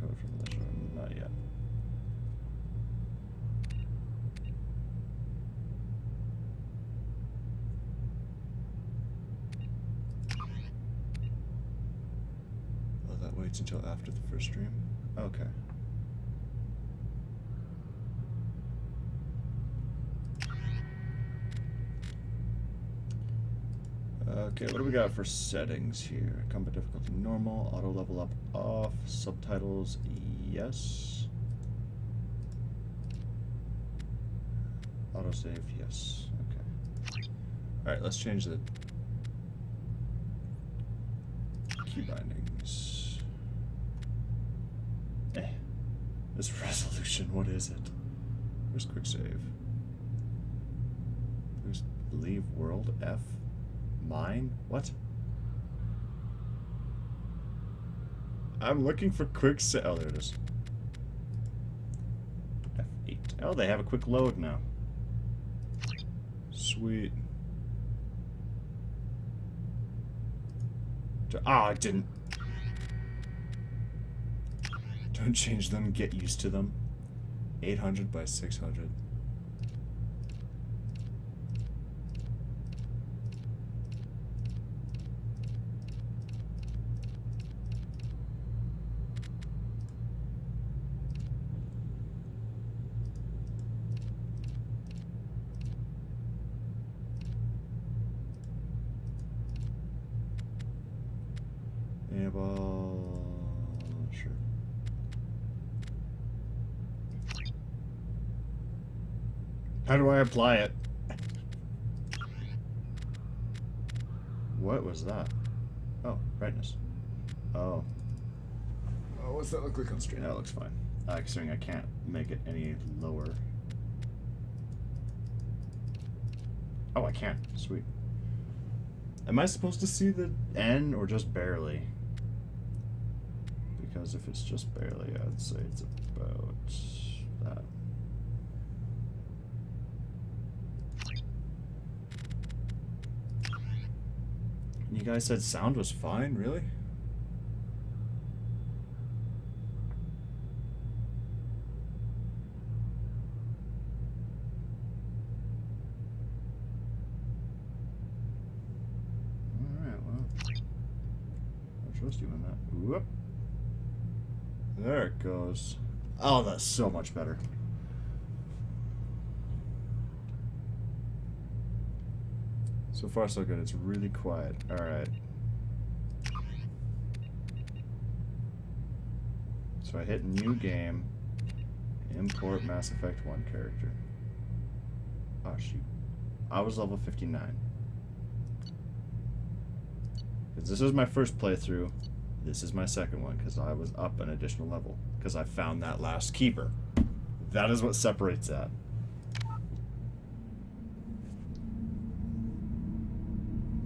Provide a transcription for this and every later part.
code from this room? Not yet. Oh, that waits until after the first stream? Okay. Okay, what do we got for settings here? Combat difficulty normal, auto level up off, subtitles yes. Autosave yes. Okay. Alright, let's change the key bindings. This resolution, what is it? Where's quick save? There's leave world F. Mine? What? I'm looking for quick save. Oh, there it is. F8. Oh, they have a quick load now. Sweet. Ah, I didn't. Don't change them, get used to them. 800 by 600. Yeah, well, sure. How do I apply it? What was that? Oh, brightness. Oh. Oh, what's that look like on screen? That looks fine. Considering I can't make it any lower. Oh, I can. Sweet. Am I supposed to see the N or just barely? Because if it's just barely, I'd say it's about that. You guys said sound was fine, really? Alright, well. I'll trust you on that. Whoop. There it goes. Oh, that's so much better. So far, so good. It's really quiet. Alright. So I hit new game. Import Mass Effect 1 character. Oh, shoot. I was level 59. Because this is my first playthrough. This is my second one because I was up an additional level because I found that last keeper. That is what separates that.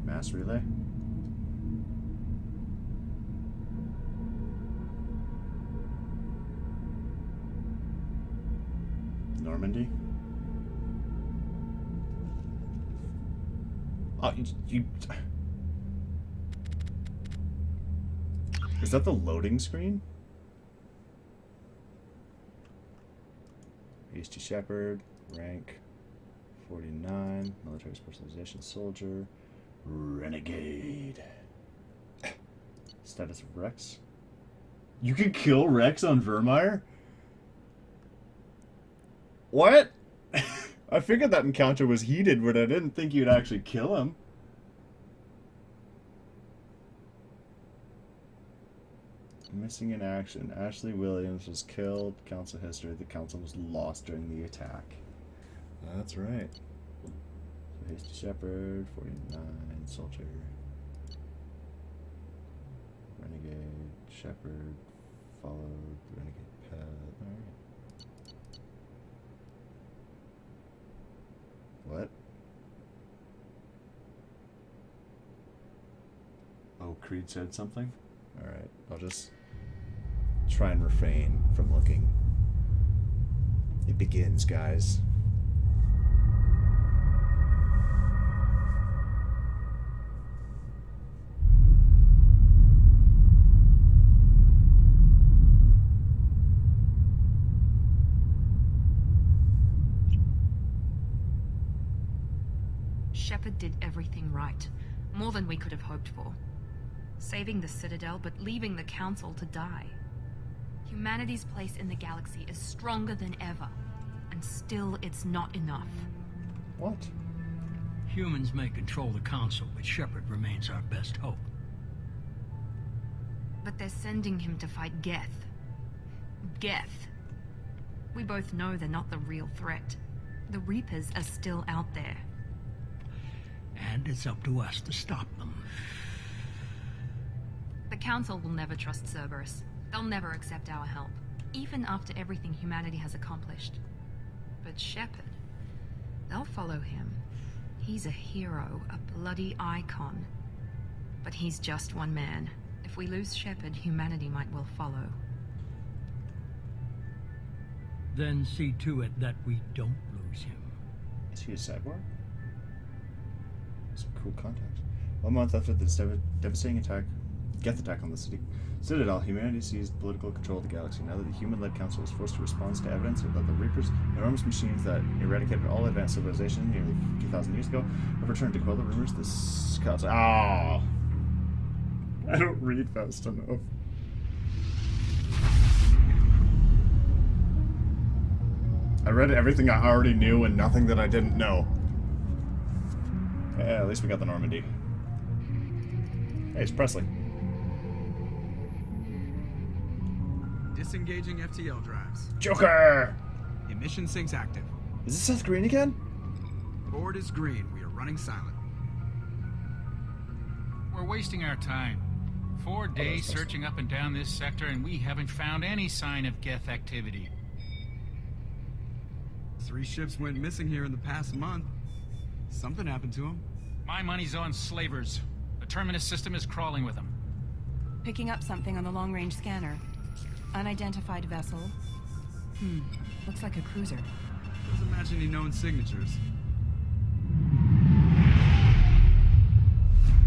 Mass relay. Normandy. Oh, you Is that the loading screen? Hasty Shepherd, rank 49, military specialization soldier, renegade. Status of Rex. You can kill Rex on Vermeer? What? I figured that encounter was heated, but I didn't think you'd actually kill him. Missing in action. Ashley Williams was killed. Council history. The council was lost during the attack. That's right. So Hasty Shepherd, 49, soldier. Renegade, Shepherd, followed, Renegade Pet. Alright. What? Oh, Creed said something? Alright, I'll just try and refrain from looking. It begins, guys. Shepard did everything right. More than we could have hoped for. Saving the Citadel, but leaving the Council to die. Humanity's place in the galaxy is stronger than ever. And still, it's not enough. What? Humans may control the Council, but Shepard remains our best hope. But they're sending him to fight Geth. Geth. We both know they're not the real threat. The Reapers are still out there. And it's up to us to stop them. The Council will never trust Cerberus. They'll never accept our help, even after everything humanity has accomplished. But Shepard, they'll follow him. He's a hero, a bloody icon. But he's just one man. If we lose Shepard, humanity might well follow. Then see to it that we don't lose him. Is he a cyborg? Some cool contact. 1 month after the devastating Geth attack on the Citadel, humanity seized political control of the galaxy. Now that the human-led council was forced to respond to evidence that the Reapers, enormous machines that eradicated all advanced civilization nearly 50,000 years ago, have returned to quell the rumors. This council... I don't read fast enough. I read everything I already knew and nothing that I didn't know. Yeah, at least we got the Normandy. Hey, it's Presley. Disengaging FTL drives. Joker! Emission sinks active. Is this Seth Green again? Board is green. We are running silent. We're wasting our time. 4 days searching up and down this sector, and we haven't found any sign of Geth activity. 3 ships went missing here in the past month. Something happened to them. My money's on slavers. The Terminus system is crawling with them. Picking up something on the long-range scanner. Unidentified vessel. Looks like a cruiser. Those imagining known signatures.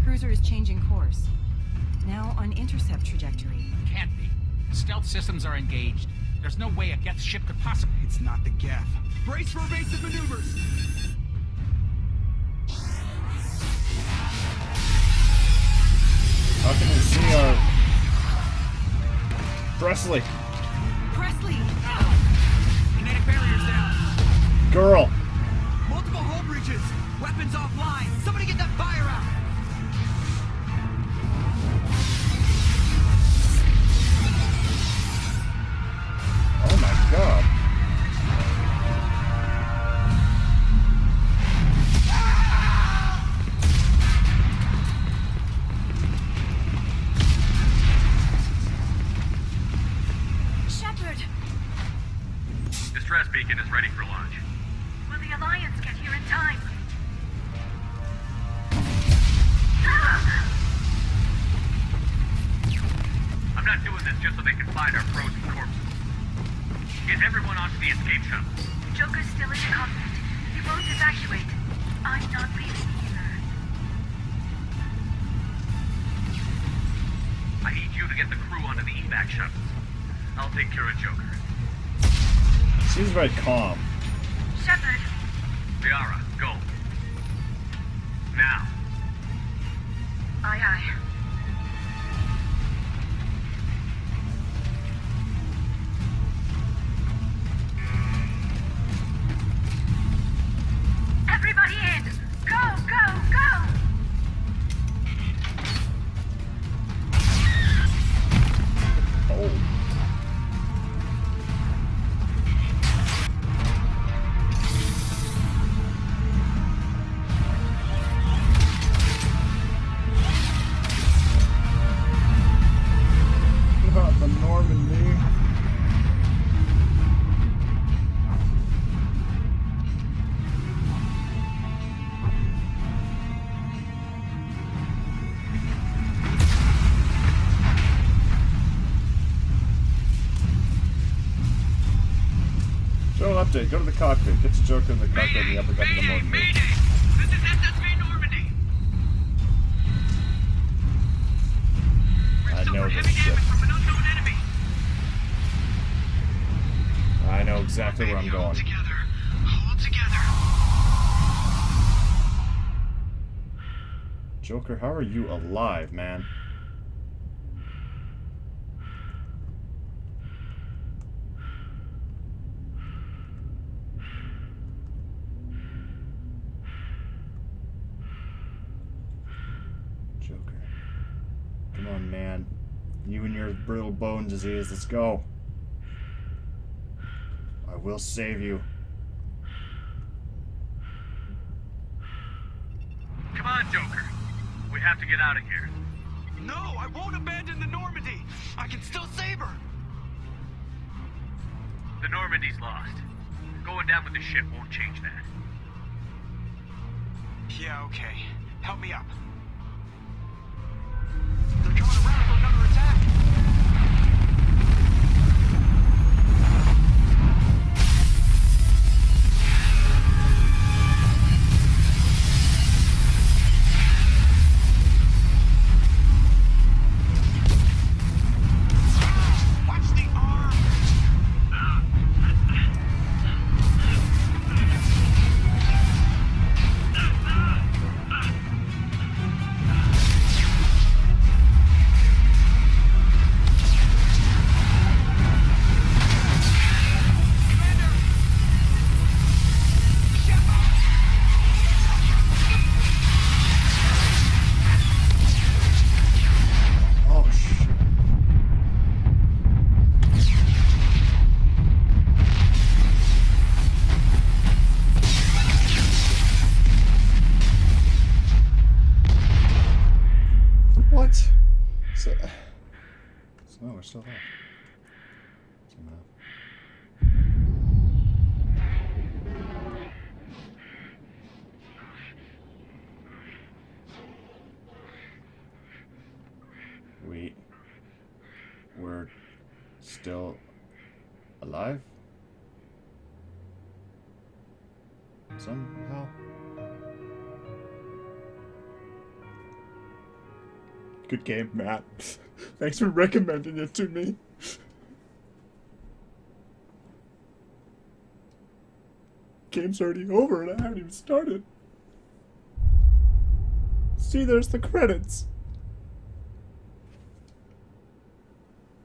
Cruiser is changing course. Now on intercept trajectory. Can't be. Stealth systems are engaged. There's no way a Geth ship could possibly... It's not the Geth. Brace for evasive maneuvers! How can we see our... Presley! Presley! Kinetic barriers down! Girl! Multiple hull breaches! Weapons offline! Somebody get that fire out! Oh my god. Shepard! Distress beacon is ready for launch. Will the Alliance get here in time? I'm not doing this just so they can find our frozen corpses. Get everyone onto the escape shuttle. Joker's still in the cockpit. He won't evacuate. I'm not leaving either. I need you to get the crew onto the evac shuttles. I'll take care of Joker. Seems very calm. Shepard, Liara, go. Now. aye aye. Everybody in! Go, go, go! Oh. What about the Normandy? Joel, update. Go to the cockpit. Get the Joker in the cockpit in the upper deck of the Normandy. Mayday! This is SSV Normandy! I know Suffered this heavy ship. damage from an unknown enemy. I know exactly where I'm going. Hold together. Hold together. Joker, how are you alive, man? Joker. Come on, man. You and your brittle bone disease, let's go. I will save you. Come on, Joker. We have to get out of here. No, I won't abandon the Normandy. I can still save her. The Normandy's lost. Going down with the ship won't change that. Yeah, okay. Help me up. They're coming around for another attack. Watch the arm. Oh, shit. What? So, no, we're still there. Somehow. Wait. We're still alive? Somehow? Good game, Matt. Thanks for recommending it to me. Game's already over and I haven't even started. See, there's the credits.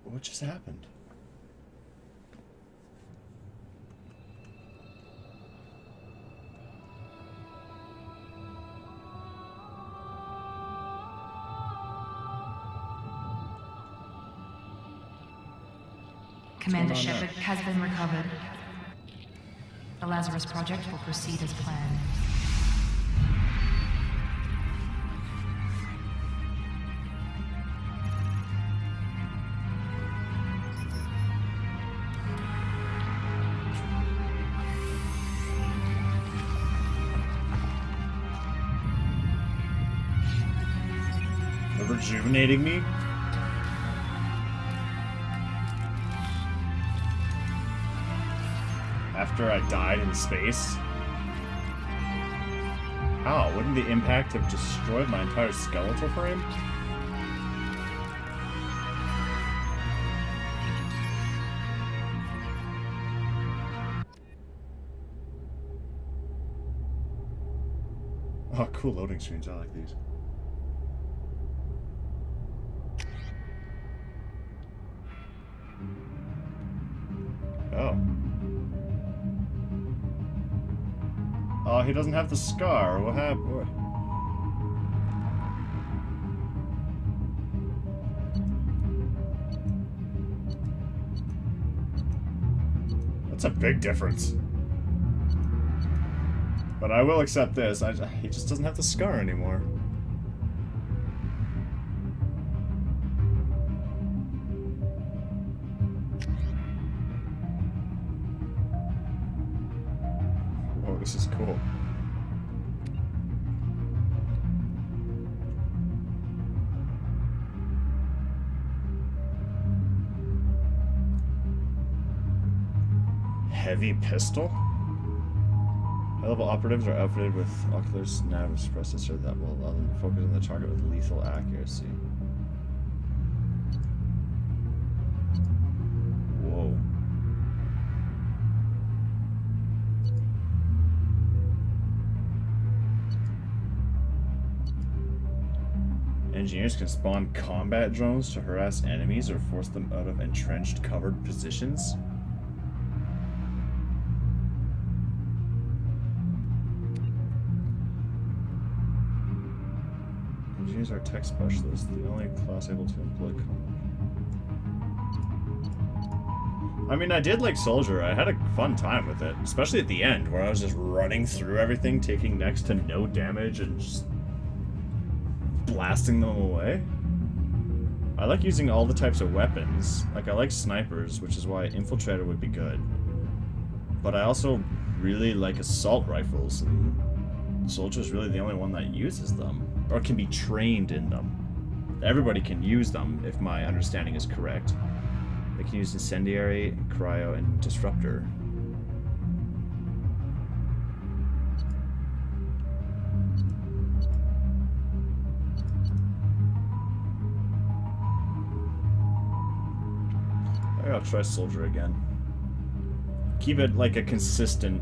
What just happened? Commander going on Shepard has been recovered. The Lazarus Project will proceed as planned. They're rejuvenating me? After I died in space? How? Wouldn't the impact have destroyed my entire skeletal frame? Oh, cool loading screens. I like these. Oh. Oh, he doesn't have the scar. What happened? That's a big difference. But I will accept this. He just doesn't have the scar anymore. Whoa, this is cool. Heavy pistol? High-level operatives are outfitted with Ocular's nav processor that will allow them to focus on the target with lethal accuracy. Whoa. Engineers can spawn combat drones to harass enemies or force them out of entrenched covered positions. Engineers are tech specialists, the only class able to employ combat. I mean, I did like Soldier. I had a fun time with it, especially at the end where I was just running through everything, taking next to no damage and just blasting them away. I like using all the types of weapons. Like, I like snipers, which is why Infiltrator would be good. But I also really like assault rifles, and Soldier's really the only one that uses them, or can be trained in them. Everybody can use them, if my understanding is correct. They can use Incendiary, Cryo, and Disruptor. Maybe I'll try Soldier again. Keep it like a consistent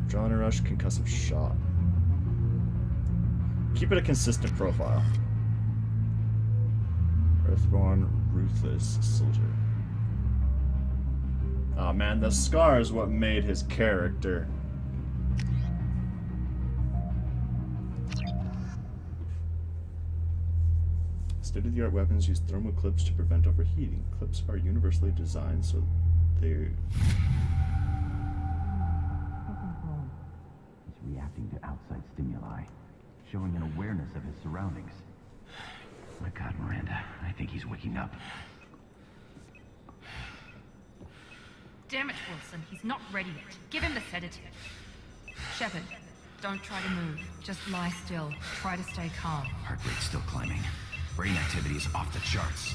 Adrenaline Rush, Concussive Shot. Keep it a consistent profile. Earthborn, Ruthless Soldier. Oh man, the scar is what made his character. State-of-the-art weapons use thermal clips to prevent overheating. Clips are universally designed so they... He's reacting to outside stimuli, showing an awareness of his surroundings. My God, Miranda, I think he's waking up. Damn it, Wilson. He's not ready yet. Give him the sedative. Shepard, don't try to move. Just lie still. Try to stay calm. Heart rate's still climbing. Brain activity is off the charts.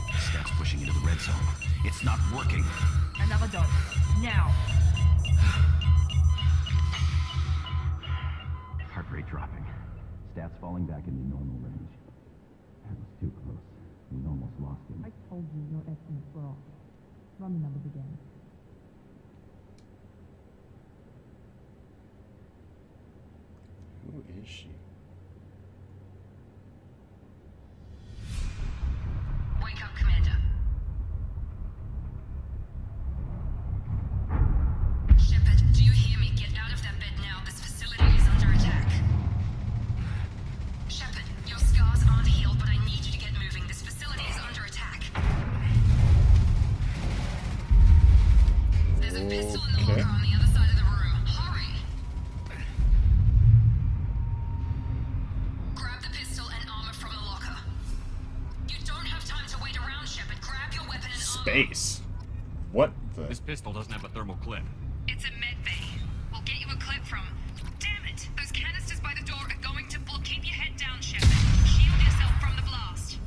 Stats pushing into the red zone. It's not working. Another dose. Now. Heart rate dropping. Stats falling back into normal range. That was too close. We almost lost him. I told you your estimates were off. Run the numbers again. Who is she? Wake up, Commander. Shepard, do you hear me? Get out of that bed now. This facility is under attack. Shepard, your scars aren't healed, but I need you to get moving. This facility is under attack. There's a pistol in the locker on the other side of the room. Hurry! Grab the pistol and armor from the locker. You don't have time to wait around, Shepard. Grab your weapon and armor. Space. What the? This pistol doesn't have a thermal clip. It's a med bay. We'll get you a clip from... Damn it! Those canisters by the door are going to blow. Keep your head down, Shepard. Shield yourself from the blast.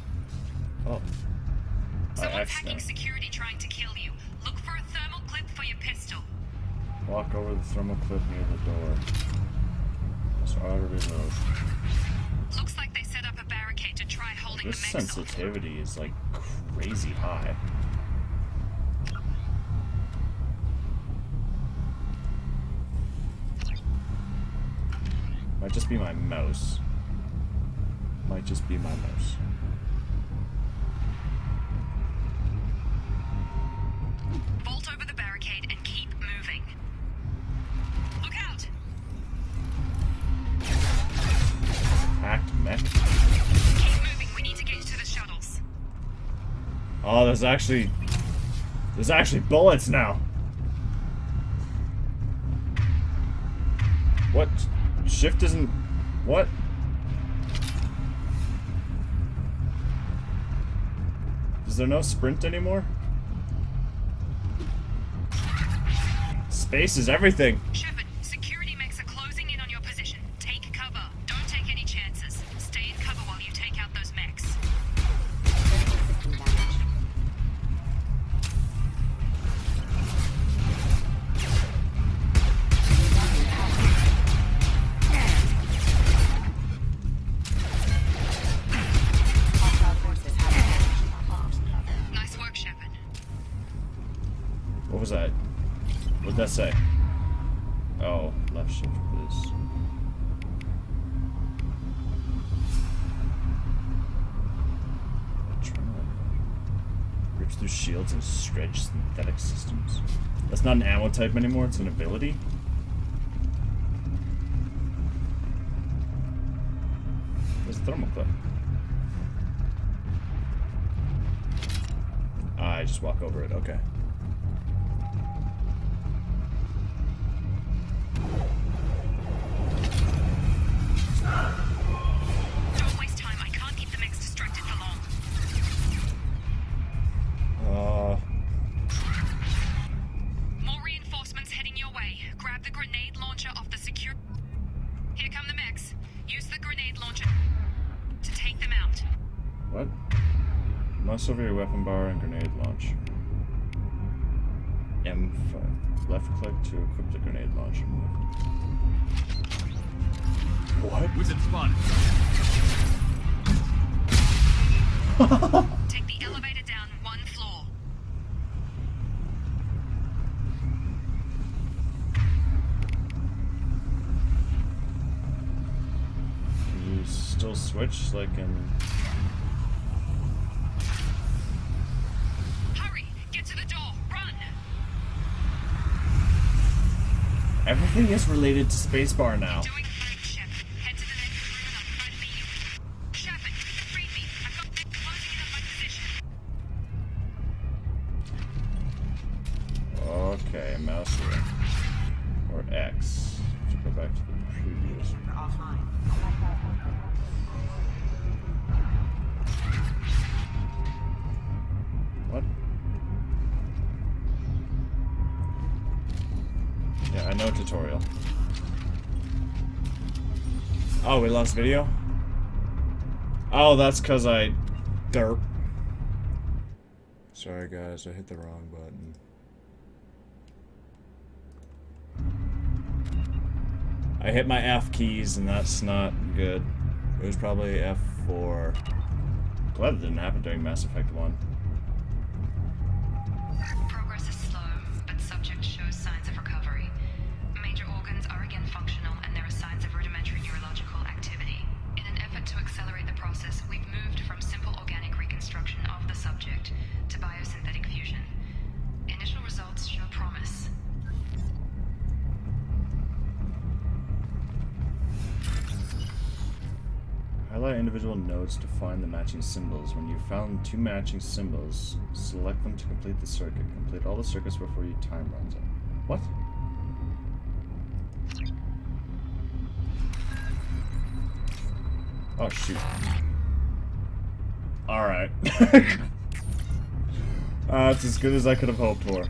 Oh. Someone's hacking security trying to kill you. Look for a thermal clip for your pistol. Walk over the thermal clip near the door. Just auto reload. Looks like they set up a barricade to try holding This the mechs off. sensitivity is like crazy high. Might just be my mouse. Might just be my mouse. Vault over the barricade and keep moving. Look out! Hacked mech. Keep moving. We need to get you to the shuttles. Oh, there's actually bullets now. What? Shift isn't... What? Is there no sprint anymore? Space is everything. Shepard, security mechs are closing in on your position. Take cover. Don't take any chances. Stay in cover while you take out those mechs. Nice work, Shepard. What was that? What did that say? Oh, left shift, please. Rips through shields and stretch synthetic systems. That's not an ammo type anymore, it's an ability? There's a thermal clip. I just walk over it, okay. Don't waste time. I can't keep the mix distracted for long. More reinforcements heading your way. Grab the grenade launcher off the secure... Here come the mechs. Use the grenade launcher to take them out. What? Mouse over your weapon bar and grenade launch. M5. Left click to equip the grenade launcher. What? Wizard spotted. Take the elevator down 1 floor. Can you still switch like in... Hurry! Get to the door! Run! Everything is related to spacebar now. Doing fine, Shep. Head to the next room and I'll try to beat you. Shepard, read me. I've got them closing in on my position. Okay, mouse here. Or X. To go back to the previous. What? Yeah, I know tutorial. Oh, we lost video? Oh, that's because I... derp. Sorry guys, I hit the wrong button. I hit my F keys and that's not good. It was probably F4. Glad it didn't happen during Mass Effect 1. Progress is slow, but subject shows signs of recovery. Major organs are again functional, and there are signs of rudimentary neurological activity. In an effort to accelerate the process, we've moved from simple organic reconstruction of the subject to biosynthetic fusion. Initial results show promise. Highlight individual nodes to find the matching symbols. When you've found 2 matching symbols, select them to complete the circuit. Complete all the circuits before your time runs out. What? Oh, shoot. Alright. That's as good as I could have hoped for.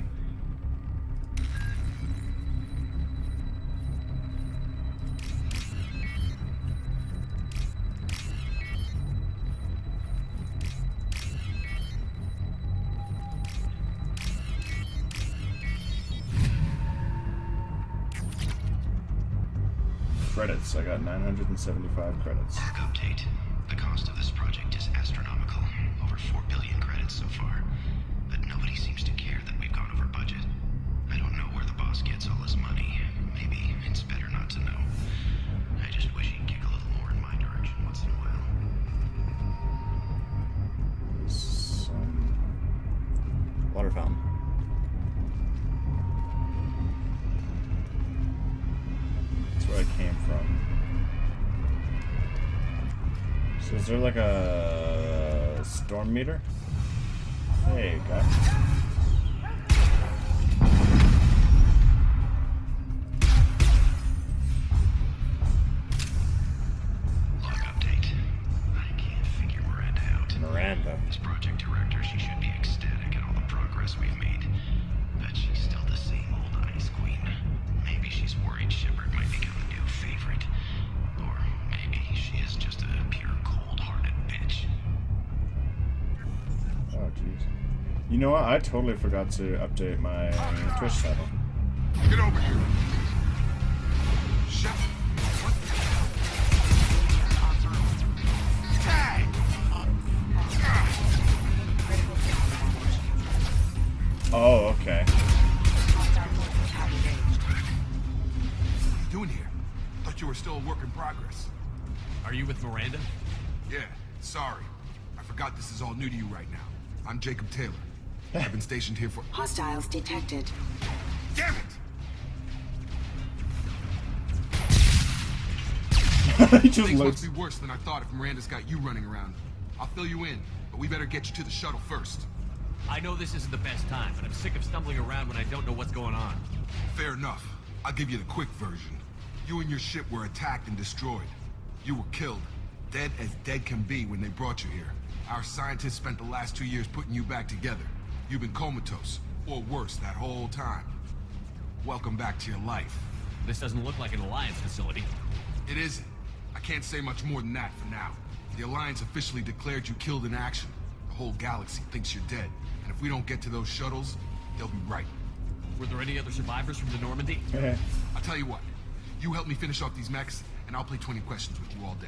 Credits. I got 975 credits. Update. The cost of this project is astronomical. Over 4 billion credits so far. But nobody seems to care that we've gone over budget. I don't know where the boss gets all his money. Maybe it's better not to know. I just wish he'd kick a little more in my direction once in a while. Some water fountain. That's where I came from. So is there like a storm meter? Hey, guy. Log update. I can't figure Miranda out. Miranda. As project director, she should be ecstatic at all the progress we've made. But she's still the same old Ice Queen. Maybe she's worried Shepard might become a new favorite. Or maybe she is just a pure cold-hearted bitch. Oh, jeez. You know what? I totally forgot to update my Twitch setting. Get over here. Shut. Hey! Oh, okay. What are you doing here? Thought you were still a work in progress. Are you with Miranda? Yeah, sorry. I forgot this is all new to you right now. I'm Jacob Taylor. I've been stationed here for... Hostiles detected. Damn it! He just Things looks. must be worse than I thought if Miranda's got you running around. I'll fill you in, but we better get you to the shuttle first. I know this isn't the best time, but I'm sick of stumbling around when I don't know what's going on. Fair enough. I'll give you the quick version. You and your ship were attacked and destroyed. You were killed. Dead as dead can be when they brought you here. Our scientists spent the last 2 years putting you back together. You've been comatose, or worse, that whole time. Welcome back to your life. This doesn't look like an Alliance facility. It isn't. I can't say much more than that for now. The Alliance officially declared you killed in action. The whole galaxy thinks you're dead. And if we don't get to those shuttles, they'll be right. Were there any other survivors from the Normandy? I'll tell you what. You help me finish off these mechs, and I'll play 20 questions with you all day.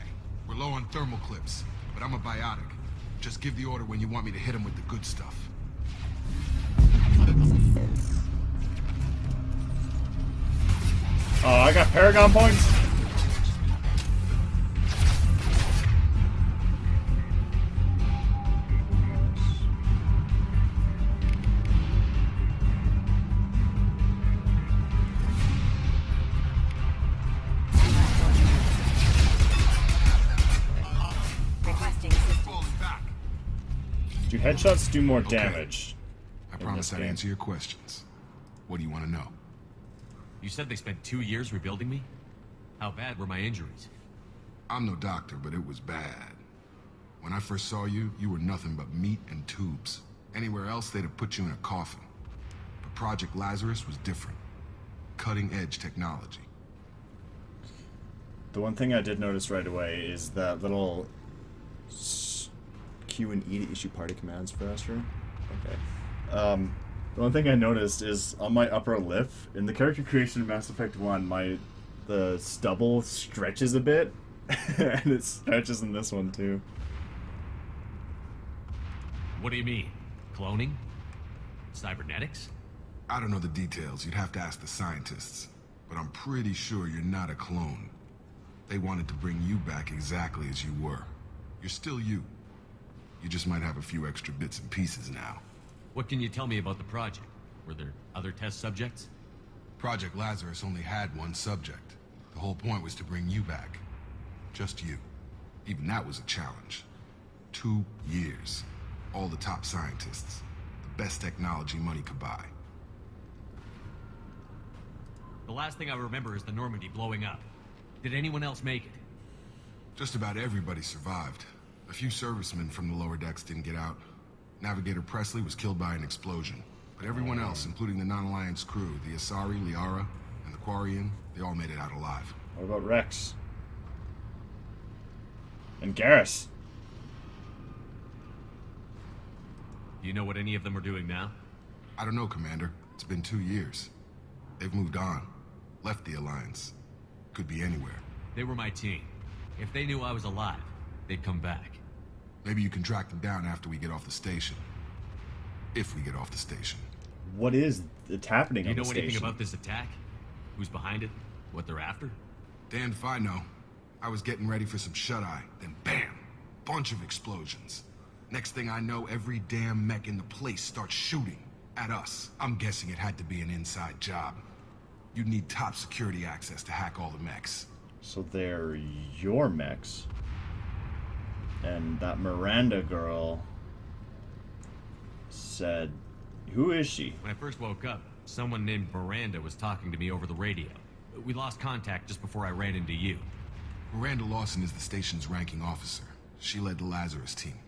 We're low on thermal clips, but I'm a biotic. Just give the order when you want me to hit them with the good stuff. Oh, I got Paragon points. Do headshots do more damage? I promise I'd answer your questions. What do you want to know? You said they spent 2 years rebuilding me? How bad were my injuries? I'm no doctor, but it was bad. When I first saw you, you were nothing but meat and tubes. Anywhere else, they'd have put you in a coffin. But Project Lazarus was different. Cutting-edge technology. The one thing I did notice right away is that little Q and E to issue party commands for us, right? Okay. The one thing I noticed is on my upper lip, in the character creation in Mass Effect 1, the stubble stretches a bit, and it stretches in this one too. What do you mean? Cloning? Cybernetics? I don't know the details. You'd have to ask the scientists. But I'm pretty sure you're not a clone. They wanted to bring you back exactly as you were. You're still you. You just might have a few extra bits and pieces now. What can you tell me about the project? Were there other test subjects? Project Lazarus only had one subject. The whole point was to bring you back. Just you. Even that was a challenge. 2 years. All the top scientists. The best technology money could buy. The last thing I remember is the Normandy blowing up. Did anyone else make it? Just about everybody survived. A few servicemen from the lower decks didn't get out. Navigator Presley was killed by an explosion. But everyone else, including the non-Alliance crew, the Asari, Liara, and the Quarian, they all made it out alive. What about Rex? And Garrus? Do you know what any of them are doing now? I don't know, Commander. It's been 2 years. They've moved on. Left the Alliance. Could be anywhere. They were my team. If they knew I was alive, they'd come back. Maybe you can track them down after we get off the station. If we get off the station. What is happening on the station? Do you know anything about this attack? Who's behind it? What they're after? Damned if I know. I was getting ready for some shut-eye, then bam! Bunch of explosions. Next thing I know, every damn mech in the place starts shooting at us. I'm guessing it had to be an inside job. You'd need top security access to hack all the mechs. So they're your mechs. And that Miranda girl said, who is she? When I first woke up, someone named Miranda was talking to me over the radio. We lost contact just before I ran into you. Miranda Lawson is the station's ranking officer. She led the Lazarus team.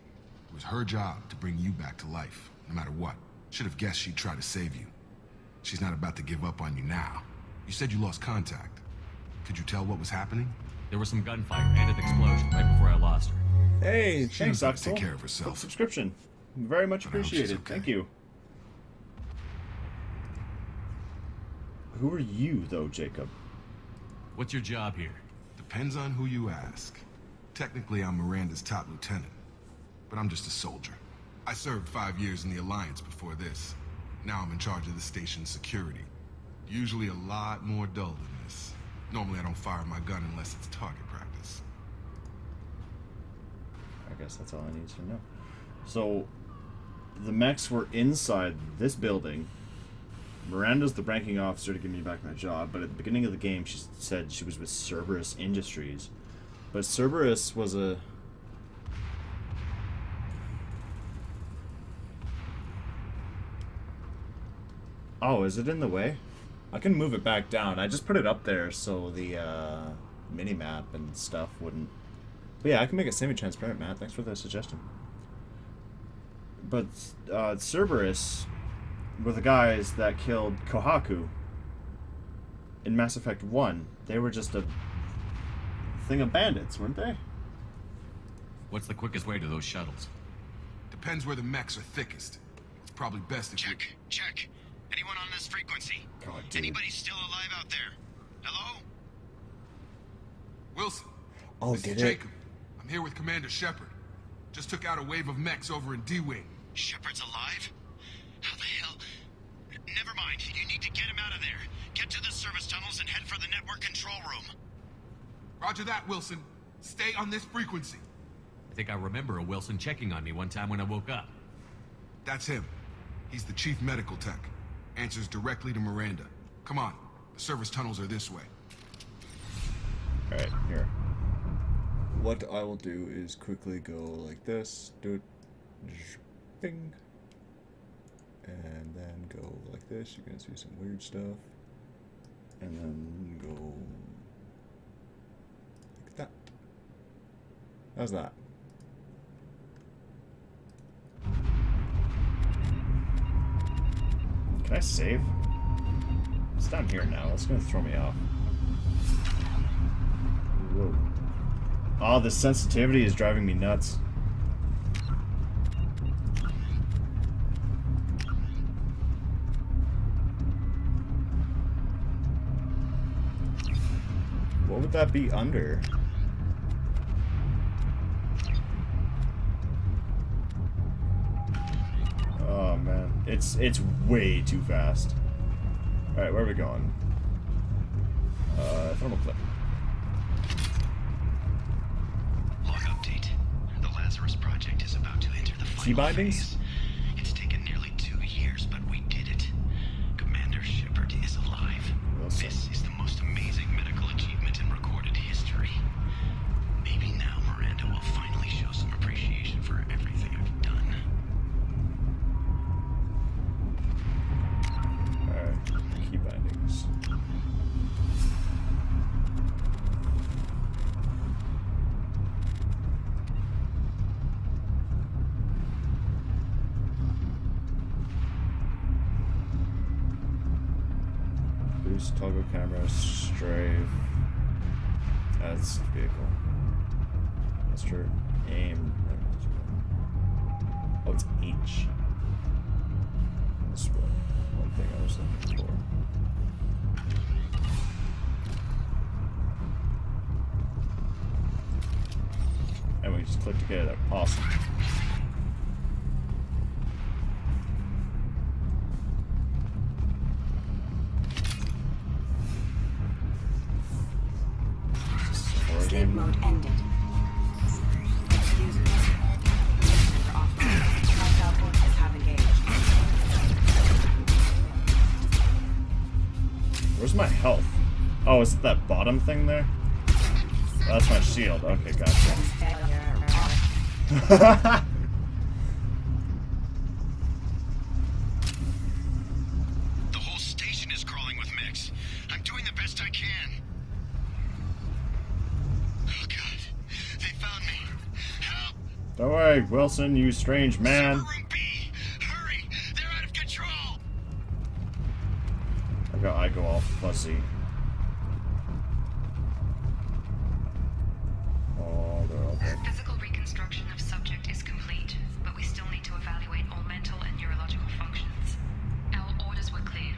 It was her job to bring you back to life, no matter what. Should have guessed she'd try to save you. She's not about to give up on you now. You said you lost contact. Could you tell what was happening? There was some gunfire and an explosion right before I lost her. Hey, She thanks, knows how to Axel. take care of herself. Subscription. Very much But I hope she's appreciated. okay. Thank you. Who are you, though, Jacob? What's your job here? Depends on who you ask. Technically, I'm Miranda's top lieutenant. But I'm just a soldier. I served 5 years in the Alliance before this. Now I'm in charge of the station's security. Usually a lot more dull than this. Normally I don't fire my gun unless it's target practice. I guess that's all I need to know. So, the mechs were inside this building. Miranda's the ranking officer to give me back my job, but at the beginning of the game she said she was with Cerberus Industries. But Cerberus was a... Oh, is it in the way? I can move it back down. I just put it up there so the mini-map and stuff wouldn't... But yeah, I can make it semi-transparent, Matt. Thanks for the suggestion. But Cerberus were the guys that killed Kohaku in Mass Effect 1. They were just a thing of bandits, weren't they? What's the quickest way to those shuttles? Depends where the mechs are thickest. It's probably best if Check. Anyone on this frequency? God, dude. Anybody still alive out there? Hello? Wilson. Oh, this is did it? Jacob. I'm here with Commander Shepard. Just took out a wave of mechs over in D-Wing. Shepard's alive? How the hell? Never mind. You need to get him out of there. Get to the service tunnels and head for the network control room. Roger that, Wilson. Stay on this frequency. I think I remember a Wilson checking on me one time when I woke up. That's him. He's the chief medical tech. Answers directly to Miranda. Come on. The service tunnels are this way. Alright, here. What I will do is quickly go like this. Do it. Bing. And then go like this. You're gonna see some weird stuff. And then go like that. How's that? Can I save? It's down here now. It's gonna throw me off. Whoa. Oh, the sensitivity is driving me nuts. What would that be under? Oh man, it's way too fast. All right, where are we going? Thermal clip. Log update. The Lazarus Project is about to enter the final Key bindings? phase. It's taken nearly 2 years, but we did it. Commander Shepard is alive. Wilson. This is the most amazing medical achievement in recorded history. Maybe now Miranda will finally show some appreciation for everything I've done. Alright, key bindings. Boost, toggle camera, strafe. That's vehicle. That's true. Aim. Oh, it's H. That's one thing I was looking for. And we just click together. Awesome. Sleep mode ended. Users. Center offline. Hostile forces have engaged. Where's my health? Oh, is it that bottom thing there? That's my shield. Okay, gotcha. The whole station is crawling with mechs. I'm doing the best I can. Oh god, they found me. Help! Don't worry, Wilson, you strange man. Server room B! Hurry! They're out of control! I go all fussy. Oh, they're all dead. Physical reconstruction of subject is complete, but we still need to evaluate all mental and neurological functions. Our orders were clear.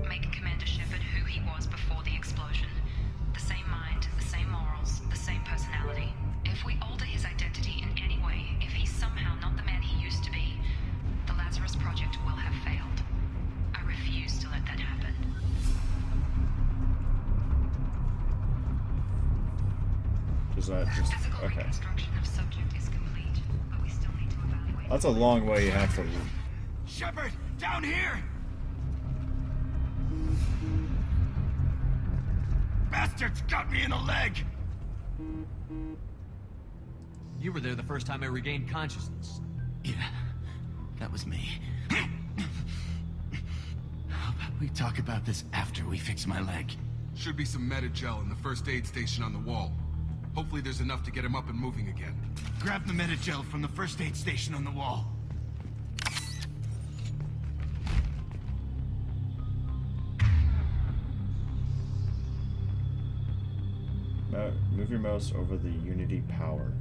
Make Commander Shepard who he was before the explosion. The same mind, the same morals, the same personality. If we alter his identity in any way, if he's somehow not the man he used to be, the Lazarus Project will have failed. I refuse to let that happen. Does that just... Physical Okay. reconstruction of subject is complete, but we still need to evaluate That's a long way you have to... Shepard, down here! Bastards got me in the leg! You were there the first time I regained consciousness. Yeah, that was me. How about we talk about this after we fix my leg? Should be some Metagel in the first aid station on the wall. Hopefully there's enough to get him up and moving again. Grab the Metagel from the first aid station on the wall. Move your mouse over the Unity power.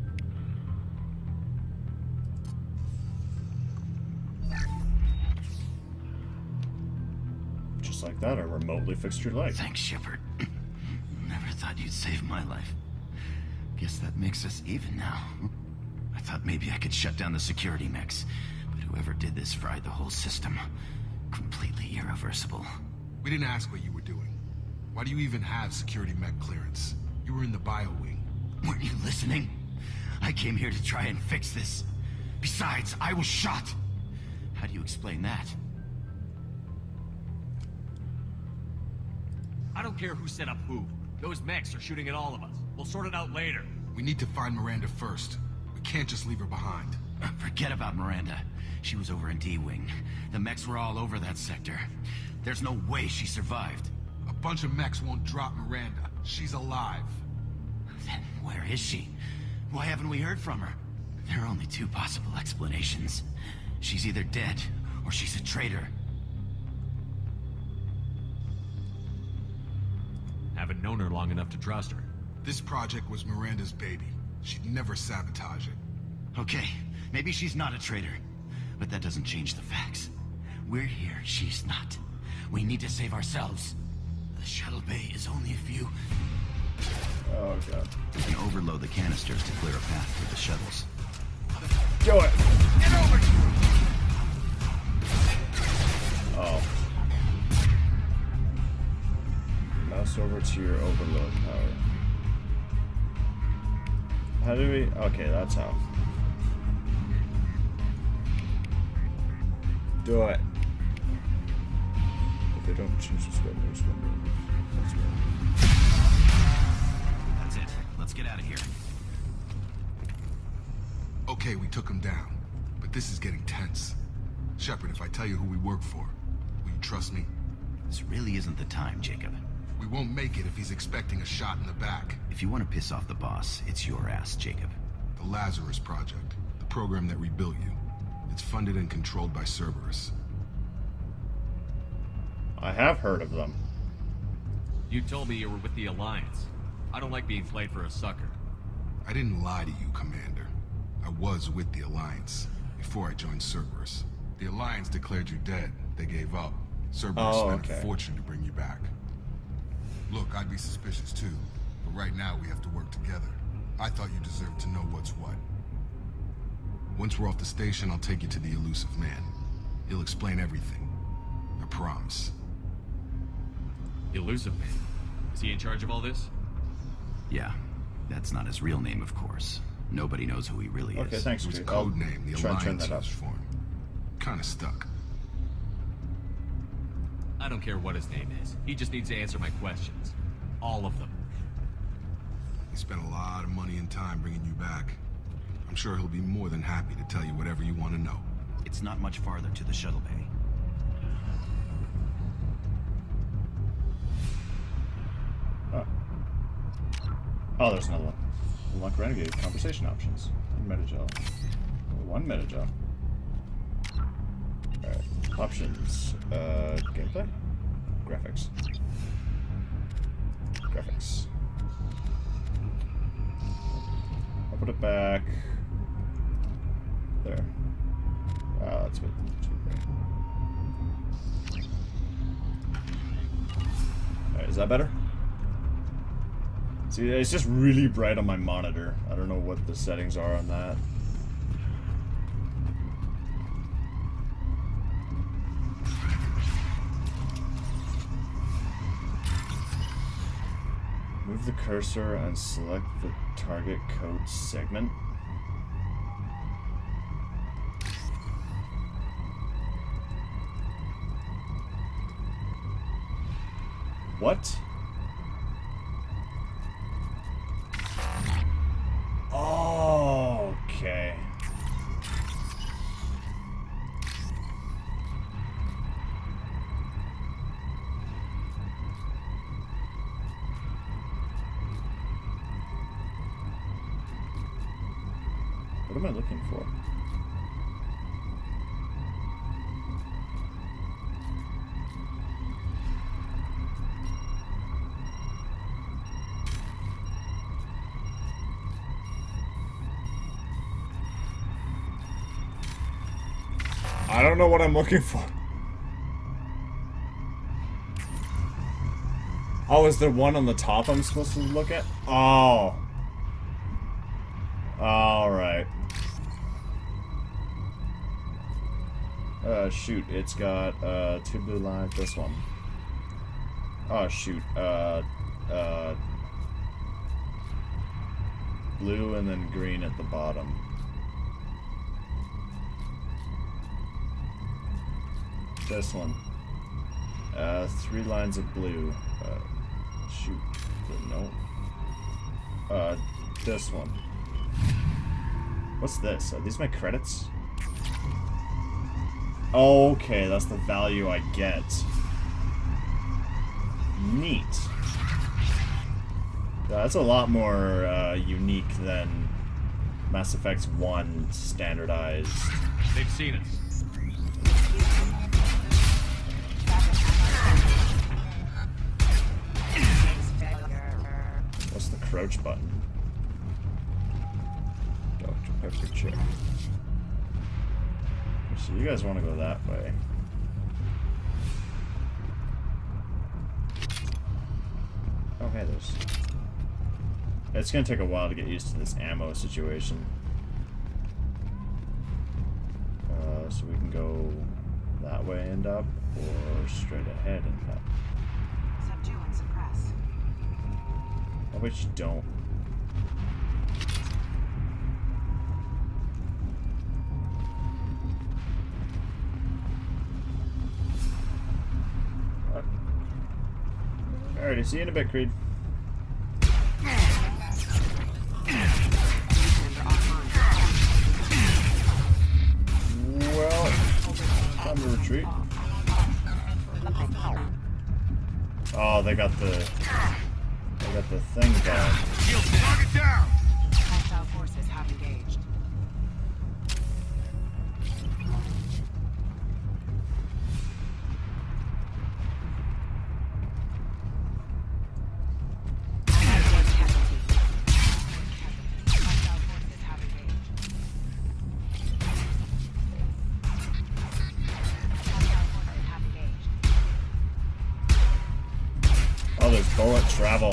Just like that, I remotely fixed your leg. Thanks, Shepard. Never thought you'd save my life. Guess that makes us even now. I thought maybe I could shut down the security mechs, but whoever did this fried the whole system. Completely irreversible. We didn't ask what you were doing. Why do you even have security mech clearance? You were in the bio wing. Weren't you listening? I came here to try and fix this. Besides, I was shot. How do you explain that? I don't care who set up who. Those mechs are shooting at all of us. We'll sort it out later. We need to find Miranda first. We can't just leave her behind. Forget about Miranda. She was over in D-Wing. The mechs were all over that sector. There's no way she survived. A bunch of mechs won't drop Miranda. She's alive. Then where is she? Why haven't we heard from her? There are only two possible explanations. She's either dead, or she's a traitor. Haven't known her long enough to trust her. This project was Miranda's baby. She'd never sabotage it. Okay, maybe she's not a traitor. But that doesn't change the facts. We're here, she's not. We need to save ourselves. The shuttle bay is only a few... Oh, God. We can overload the canisters to clear a path for the shuttles. Do it! Get over! Oh. Mouse over to your overload power. How do we... Okay, that's how. Do it. If they don't choose this window, that's right. That's it. Let's get out of here. Okay, we took him down. But this is getting tense. Shepard, if I tell you who we work for, will you trust me? This really isn't the time, Jacob. We won't make it if he's expecting a shot in the back. If you want to piss off the boss, it's your ass, Jacob. The Lazarus Project. The program that rebuilt you. It's funded and controlled by Cerberus. I have heard of them. You told me you were with the Alliance. I don't like being played for a sucker. I didn't lie to you, Commander. I was with the Alliance before I joined Cerberus. The Alliance declared you dead. They gave up. Cerberus spent a fortune to bring you back. Look, I'd be suspicious too, but right now we have to work together. I thought you deserved to know what's what. Once we're off the station, I'll take you to the elusive man. He'll explain everything. I promise. Elusive man? Is he in charge of all this? Yeah. That's not his real name, of course. Nobody knows who he really is. Okay, thanks, It was a Jake. code name the Try and turn Alliance that up. used for him. Kinda stuck. I don't care what his name is. He just needs to answer my questions. All of them. He spent a lot of money and time bringing you back. I'm sure he'll be more than happy to tell you whatever you want to know. It's not much farther to the shuttle bay. Oh, there's another one. Unlock Renegade conversation options. Metagel. One Metagel. Alright. Options. Gameplay? Graphics. Graphics. I'll put it back. There. Wow, that's a bit too bright. Alright, is that better? See, it's just really bright on my monitor. I don't know what the settings are on that. Move the cursor and select the target code segment. What? Oh, okay. What am I looking for? I don't know what I'm looking for. Oh, is there one on the top I'm supposed to look at? Oh. Alright. Shoot, it's got, 2 blue lines, this one. Oh, shoot, blue and then green at the bottom. This one. 3 lines of blue. Shoot. No. This one. What's this? Are these my credits? Okay, that's the value I get. Neat. That's a lot more unique than Mass Effect 1 standardized. They've seen us. What's the crouch button? Dr. Pepper check. So you guys want to go that way. Oh, hey, there's... It's gonna take a while to get used to this ammo situation. So we can go that way and up, or straight ahead and up. Subdue and suppress. I bet you don't. Alrighty, see you in a bit, Creed. Well, time to retreat. Oh, they got the thing down. Target down! Hostile forces have engaged. Oh, there's bullet travel.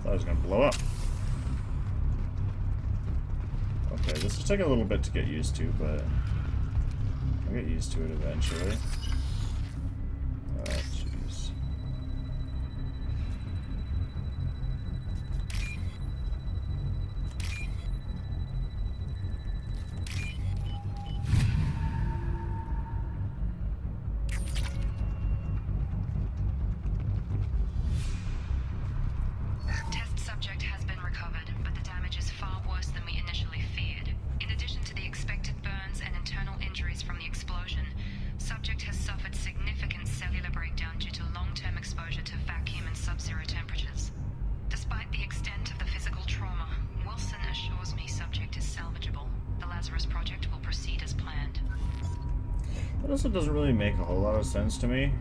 Thought I was gonna blow up. Okay, this will take a little bit to get used to, but I'll get used to it eventually. Oh, jeez. Test subject has been recovered, but the damage is far worse than we initially feared. In addition to the expected burns and internal injuries from the explosion, subject has suffered significant cellular breakdown due to long-term exposure to vacuum and sub-zero temperatures. Despite the extent of the physical trauma, Wilson assures me subject is salvageable. The Lazarus Project will proceed as planned. That also doesn't really make a whole lot of sense to me,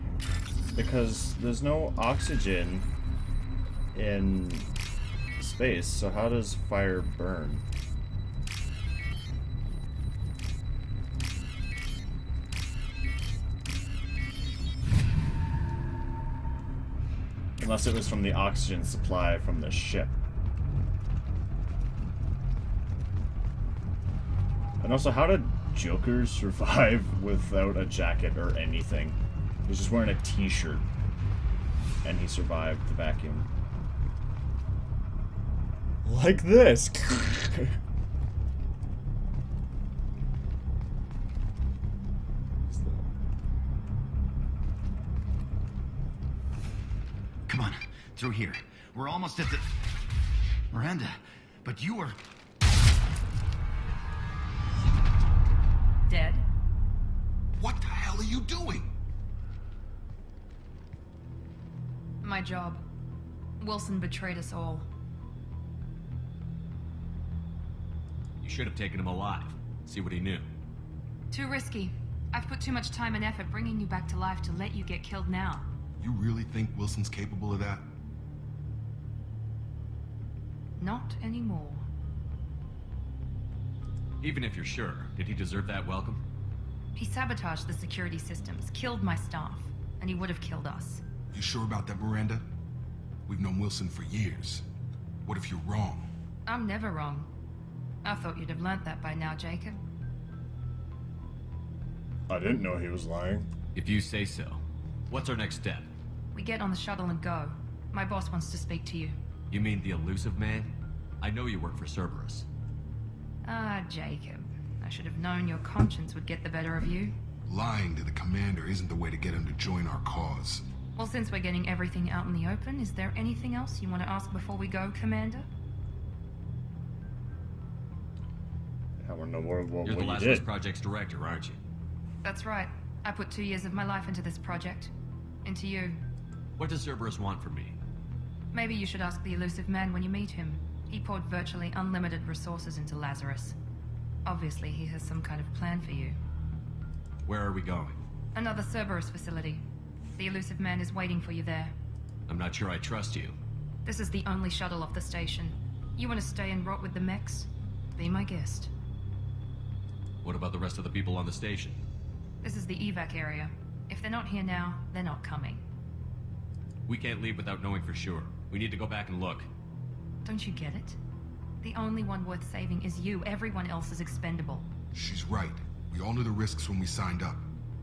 because there's no oxygen in space, so how does fire burn? Unless it was from the oxygen supply from the ship. And also, how did Joker survive without a jacket or anything? He's just wearing a t-shirt. And he survived the vacuum. Like this. Come on, through here. We're almost at the... Miranda, but you were... Dead? What the hell are you doing? My job. Wilson betrayed us all. You should have taken him alive. See what he knew. Too risky. I've put too much time and effort bringing you back to life to let you get killed now. You really think Wilson's capable of that? Not anymore. Even if you're sure, did he deserve that welcome? He sabotaged the security systems, killed my staff, and he would have killed us. You sure about that, Miranda? We've known Wilson for years. What if you're wrong? I'm never wrong. I thought you'd have learnt that by now, Jacob. I didn't know he was lying. If you say so. What's our next step? We get on the shuttle and go. My boss wants to speak to you. You mean the elusive man? I know you work for Cerberus. Ah, Jacob. I should have known your conscience would get the better of you. Lying to the commander isn't the way to get him to join our cause. Well, since we're getting everything out in the open, is there anything else you want to ask before we go, Commander? I want to know more about You're what the you Lazarus did. Project's director, aren't you? That's right. I put 2 years of my life into this project. Into you. What does Cerberus want from me? Maybe you should ask the elusive man when you meet him. He poured virtually unlimited resources into Lazarus. Obviously, he has some kind of plan for you. Where are we going? Another Cerberus facility. The elusive man is waiting for you there. I'm not sure I trust you. This is the only shuttle off the station. You want to stay and rot with the mechs? Be my guest. What about the rest of the people on the station? This is the evac area. If they're not here now, they're not coming. We can't leave without knowing for sure. We need to go back and look. Don't you get it? The only one worth saving is you. Everyone else is expendable. She's right. We all knew the risks when we signed up.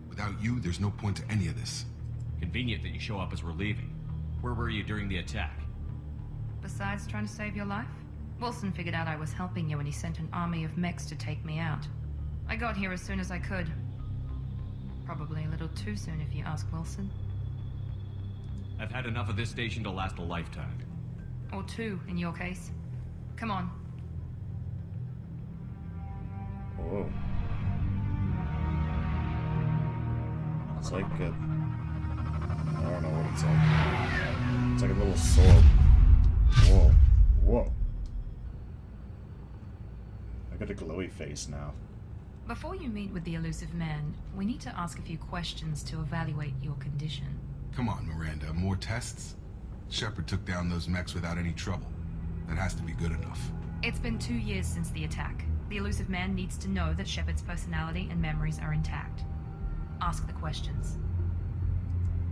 Without you, there's no point to any of this. Convenient that you show up as we're leaving. Where were you during the attack? Besides trying to save your life, Wilson figured out I was helping you and he sent an army of mechs to take me out. I got here as soon as I could. Probably a little too soon if you ask Wilson. I've had enough of this station to last a lifetime. Or 2, in your case. Come on. Whoa. It's like a... I don't know what it's like. It's like a little sword. Whoa. Whoa. I got a glowy face now. Before you meet with the elusive man, we need to ask a few questions to evaluate your condition. Come on, Miranda. More tests? Shepard took down those mechs without any trouble. That has to be good enough. It's been 2 years since the attack. The elusive man needs to know that Shepard's personality and memories are intact. Ask the questions.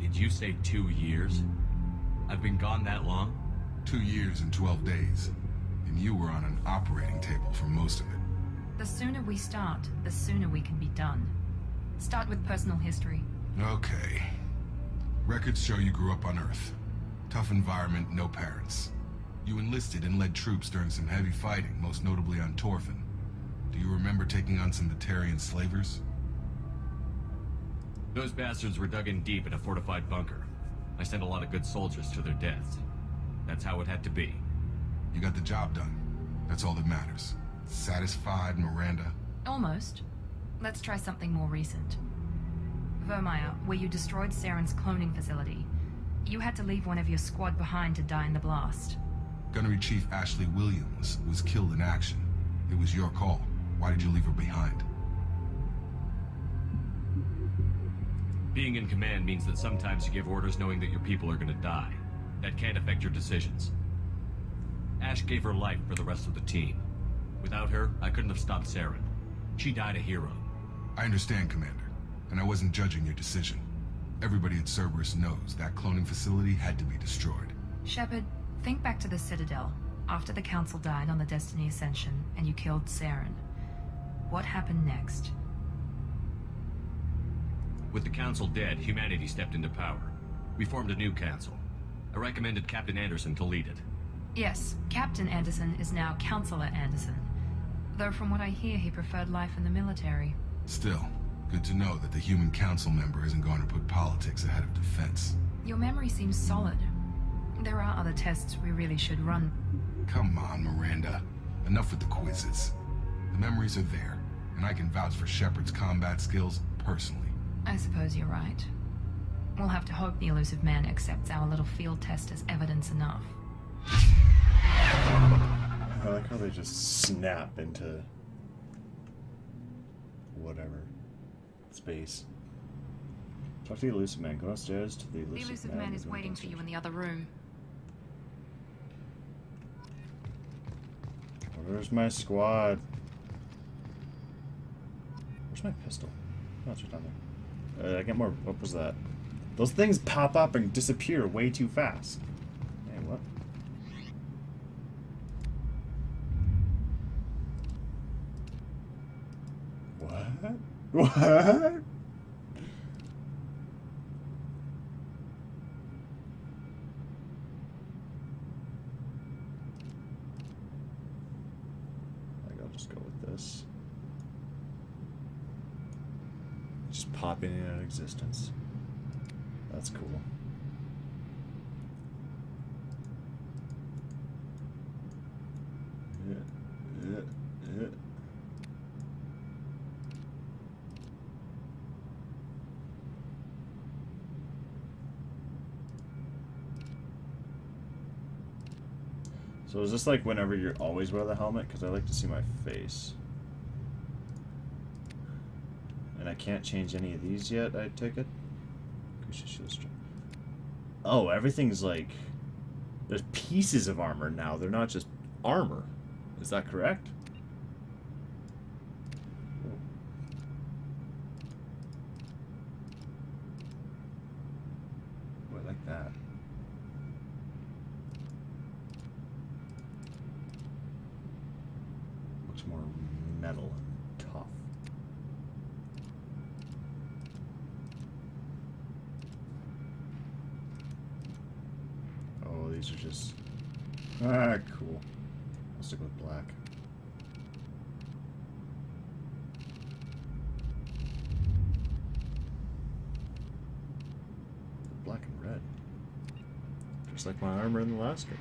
Did you say 2 years? I've been gone that long? 2 years and 12 days. And you were on an operating table for most of it. The sooner we start, the sooner we can be done. Start with personal history. Okay. Records show you grew up on Earth. Tough environment, no parents. You enlisted and led troops during some heavy fighting, most notably on Torfin. Do you remember taking on some Batarian slavers? Those bastards were dug in deep in a fortified bunker. I sent a lot of good soldiers to their deaths. That's how it had to be. You got the job done. That's all that matters. Satisfied, Miranda? Almost. Let's try something more recent. Vermeer, where you destroyed Saren's cloning facility. You had to leave one of your squad behind to die in the blast. Gunnery Chief Ashley Williams was killed in action. It was your call. Why did you leave her behind? Being in command means that sometimes you give orders knowing that your people are gonna die. That can't affect your decisions. Ash gave her life for the rest of the team. Without her, I couldn't have stopped Saren. She died a hero. I understand, Commander. And I wasn't judging your decision. Everybody at Cerberus knows that cloning facility had to be destroyed. Shepard, think back to the Citadel, after the Council died on the Destiny Ascension, and you killed Saren. What happened next? With the Council dead, humanity stepped into power. We formed a new Council. I recommended Captain Anderson to lead it. Yes, Captain Anderson is now Counselor Anderson. Though from what I hear, he preferred life in the military. Still, good to know that the human council member isn't going to put politics ahead of defense. Your memory seems solid. There are other tests we really should run. Come on, Miranda. Enough with the quizzes. The memories are there, and I can vouch for Shepard's combat skills personally. I suppose you're right. We'll have to hope the elusive man accepts our little field test as evidence enough. I like how they just snap into whatever space. Talk to the elusive man. Go downstairs to the The elusive man is waiting for you in the other room. Where's my squad? Where's my pistol? Oh, it's right down there. I get more. What was that? Those things pop up and disappear way too fast. Hey, what? What? What? I'll just go with this. Just popping in out of existence. That's cool. Yeah. So is this like whenever you always wear the helmet? Because I like to see my face. And I can't change any of these yet, I take it? Oh, everything's like... There's pieces of armor now. They're not just armor. Is that correct? Oh, I like that. Looks more metal and tough. Oh, these are just... Ah, cool. I'll stick with black. Black and red. Just like my armor in the last one.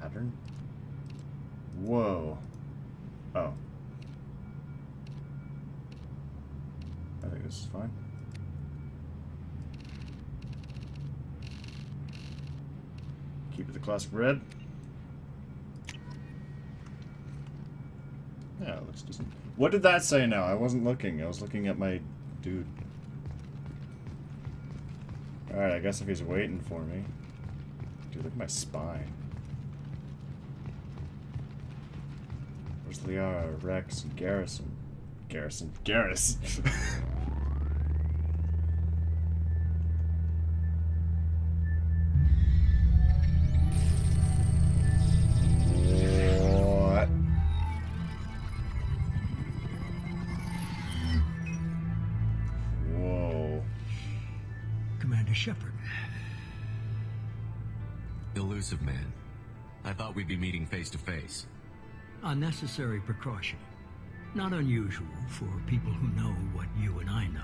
Pattern? Whoa. Oh. I think this is fine. Keep it the classic red. Yeah, it looks decent. What did that say now? I wasn't looking. I was looking at my dude. Alright, I guess if he's waiting for me. Dude, look at my spine. Where's Liara, Rex, and Garrison? Garrison. What? Whoa. Commander Shepard. Elusive man. I thought we'd be meeting face to face. A necessary precaution. Not unusual for people who know what you and I know.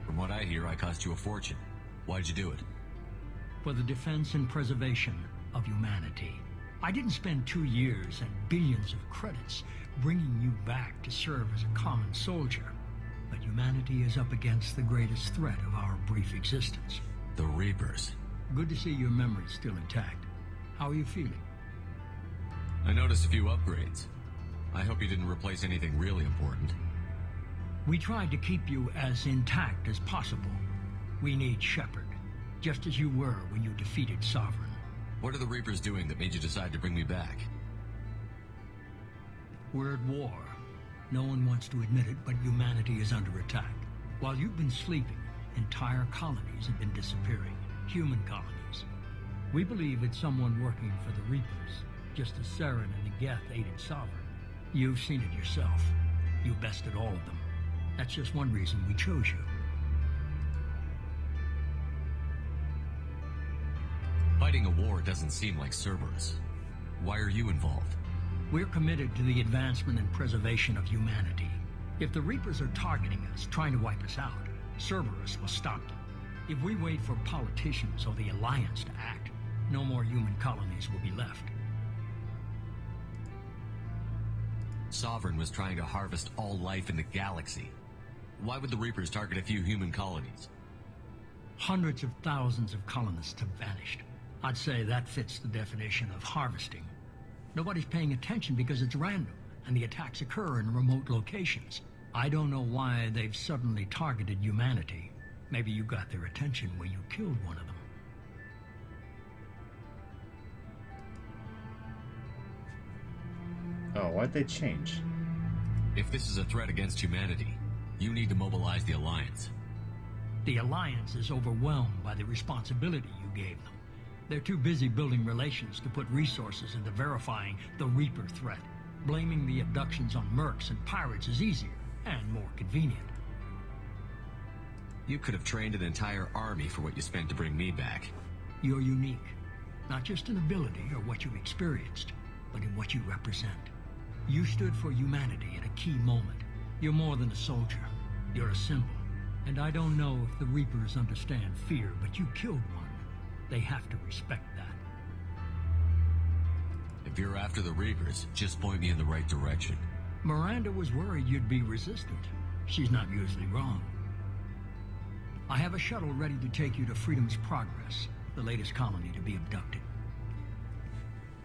From what I hear, I cost you a fortune. Why'd you do it? For the defense and preservation of humanity. I didn't spend 2 years and billions of credits bringing you back to serve as a common soldier. But humanity is up against the greatest threat of our brief existence. The Reapers. Good to see your memory's still intact. How are you feeling? I noticed a few upgrades. I hope you didn't replace anything really important. We tried to keep you as intact as possible. We need Shepard, just as you were when you defeated Sovereign. What are the Reapers doing that made you decide to bring me back? We're at war. No one wants to admit it, but humanity is under attack. While you've been sleeping, entire colonies have been disappearing. Human colonies. We believe it's someone working for the Reapers, just as Saren and the Geth aided Sovereign. You've seen it yourself. You bested all of them. That's just one reason we chose you. Fighting a war doesn't seem like Cerberus. Why are you involved? We're committed to the advancement and preservation of humanity. If the Reapers are targeting us, trying to wipe us out, Cerberus will stop them. If we wait for politicians or the Alliance to act, no more human colonies will be left. Sovereign was trying to harvest all life in the galaxy. Why would the Reapers target a few human colonies? Hundreds of thousands of colonists have vanished. I'd say that fits the definition of harvesting. Nobody's paying attention because it's random, and the attacks occur in remote locations. I don't know why they've suddenly targeted humanity. Maybe you got their attention when you killed one of them. Oh, why'd they change? If this is a threat against humanity, you need to mobilize the Alliance. The Alliance is overwhelmed by the responsibility you gave them. They're too busy building relations to put resources into verifying the Reaper threat. Blaming the abductions on mercs and pirates is easier and more convenient. You could have trained an entire army for what you spent to bring me back. You're unique, not just in ability or what you experienced, but in what you represent. You stood for humanity at a key moment. You're more than a soldier. You're a symbol. And I don't know if the Reapers understand fear, but you killed one. They have to respect that. If you're after the Reapers, just point me in the right direction. Miranda was worried you'd be resistant. She's not usually wrong. I have a shuttle ready to take you to Freedom's Progress, the latest colony to be abducted.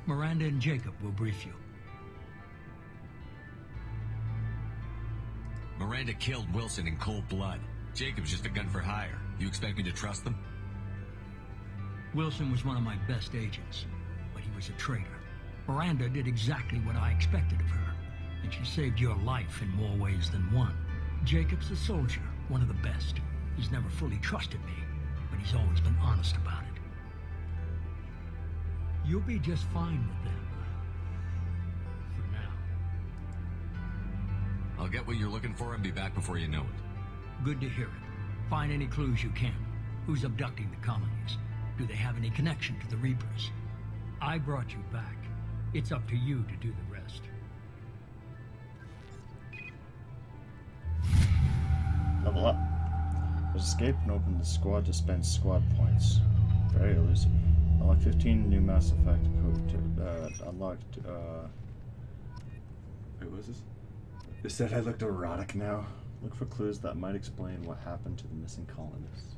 Miranda and Jacob will brief you. Miranda killed Wilson in cold blood. Jacob's just a gun for hire. You expect me to trust them? Wilson was one of my best agents, but he was a traitor. Miranda did exactly what I expected of her, and she saved your life in more ways than one. Jacob's a soldier, one of the best. He's never fully trusted me, but he's always been honest about it. You'll be just fine with them. For now. I'll get what you're looking for and be back before you know it. Good to hear it. Find any clues you can. Who's abducting the colonies? Do they have any connection to the Reapers? I brought you back. It's up to you to do the rest. Level up. Escape and open the squad to spend squad points. Very elusive. Unlock 15 new Mass Effect code to unlocked. Wait, what was this? It said I looked erotic now. Look for clues that might explain what happened to the missing colonists.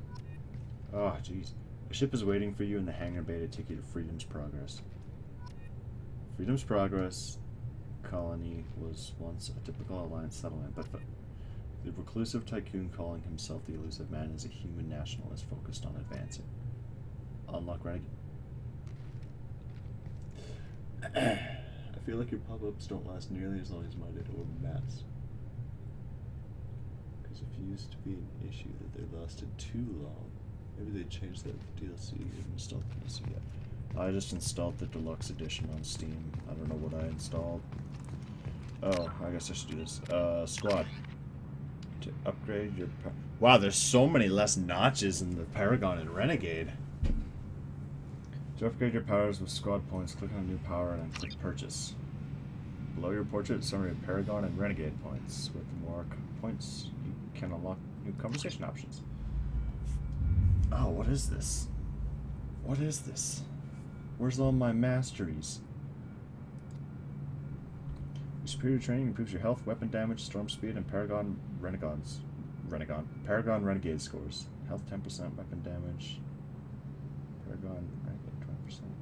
Oh, jeez. A ship is waiting for you in the hangar bay to take you to Freedom's Progress. Freedom's Progress colony was once a typical Alliance settlement, but the reclusive tycoon calling himself the elusive man is a human nationalist focused on advancing. Unlock Renegade. I feel like your pop-ups don't last nearly as long as mine did over maps. Because it used to be an issue that they lasted too long. Maybe they changed that DLC. You haven't installed the DLC yet. I just installed the deluxe edition on Steam. I don't know what I installed. Oh, I guess I should do this. Squad. To upgrade your... Wow, there's so many less notches in the Paragon and Renegade. To upgrade your powers with squad points, click on new power and then click purchase. Below your portrait, summary of Paragon and Renegade points. With more points, you can unlock new conversation options. Oh, what is this? What is this? Where's all my masteries? Your superior training improves your health, weapon damage, storm speed, and Paragon Renegade scores. Health 10%, weapon damage. Paragon Renegade 20%.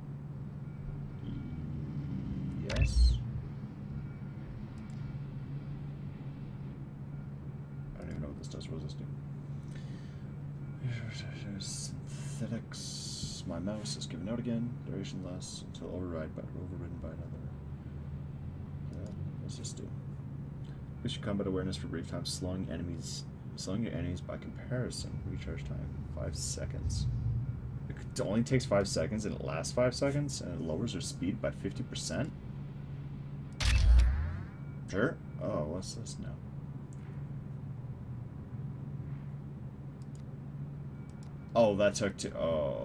Yes. I don't even know what this does. What does this do? Synthetics. My mouse is given out again. Duration lasts until overridden by another. What's this do? Boost your combat awareness for brief time, slowing your enemies by comparison. Recharge time 5 seconds. It only takes 5 seconds and it lasts 5 seconds and it lowers their speed by 50%. Sure. Oh, what's this now? Oh, that took to... Oh.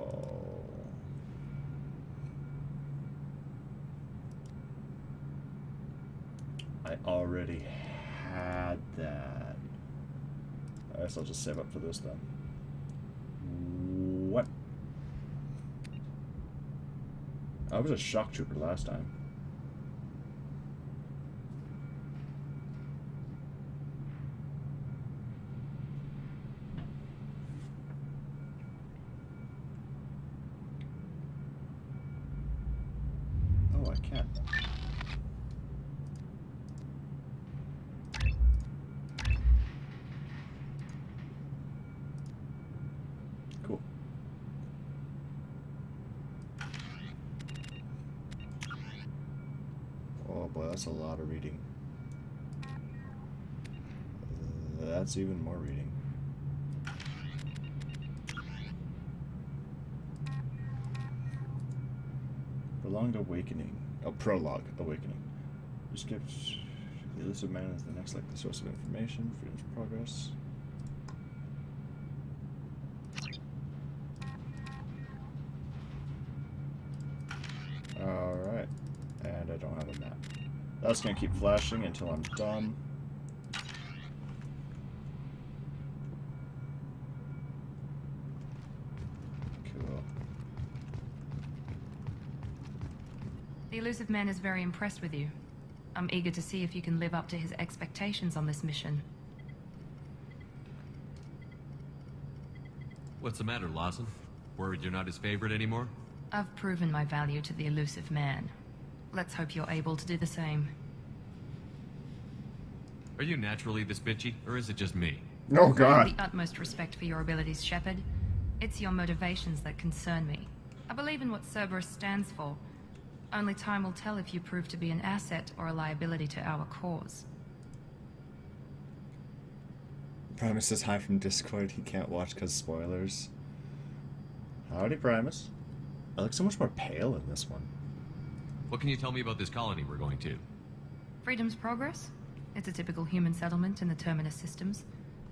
already had that. I guess I'll just save up for this then. What? I was a shock trooper last time. Oh, I can't. Cool. Oh boy, that's a lot of reading. That's even more reading. Prolonged Awakening. Oh, Prologue Awakening. You skipped the elusive man is the next likely source of information. Freedom's progress. Alright. And I don't have a map. That's gonna keep flashing until I'm done. Cool. The elusive man is very impressed with you. I'm eager to see if you can live up to his expectations on this mission. What's the matter, Lawson? Worried you're not his favorite anymore? I've proven my value to the elusive man. Let's hope you're able to do the same. Are you naturally this bitchy, or is it just me? Oh, I God. have the utmost respect for your abilities, Shepard. It's your motivations that concern me. I believe in what Cerberus stands for. Only time will tell if you prove to be an asset or a liability to our cause. Primus says hi from Discord. He can't watch because spoilers. Howdy, Primus. I look so much more pale in this one. What can you tell me about this colony we're going to? Freedom's Progress? It's a typical human settlement in the Terminus systems.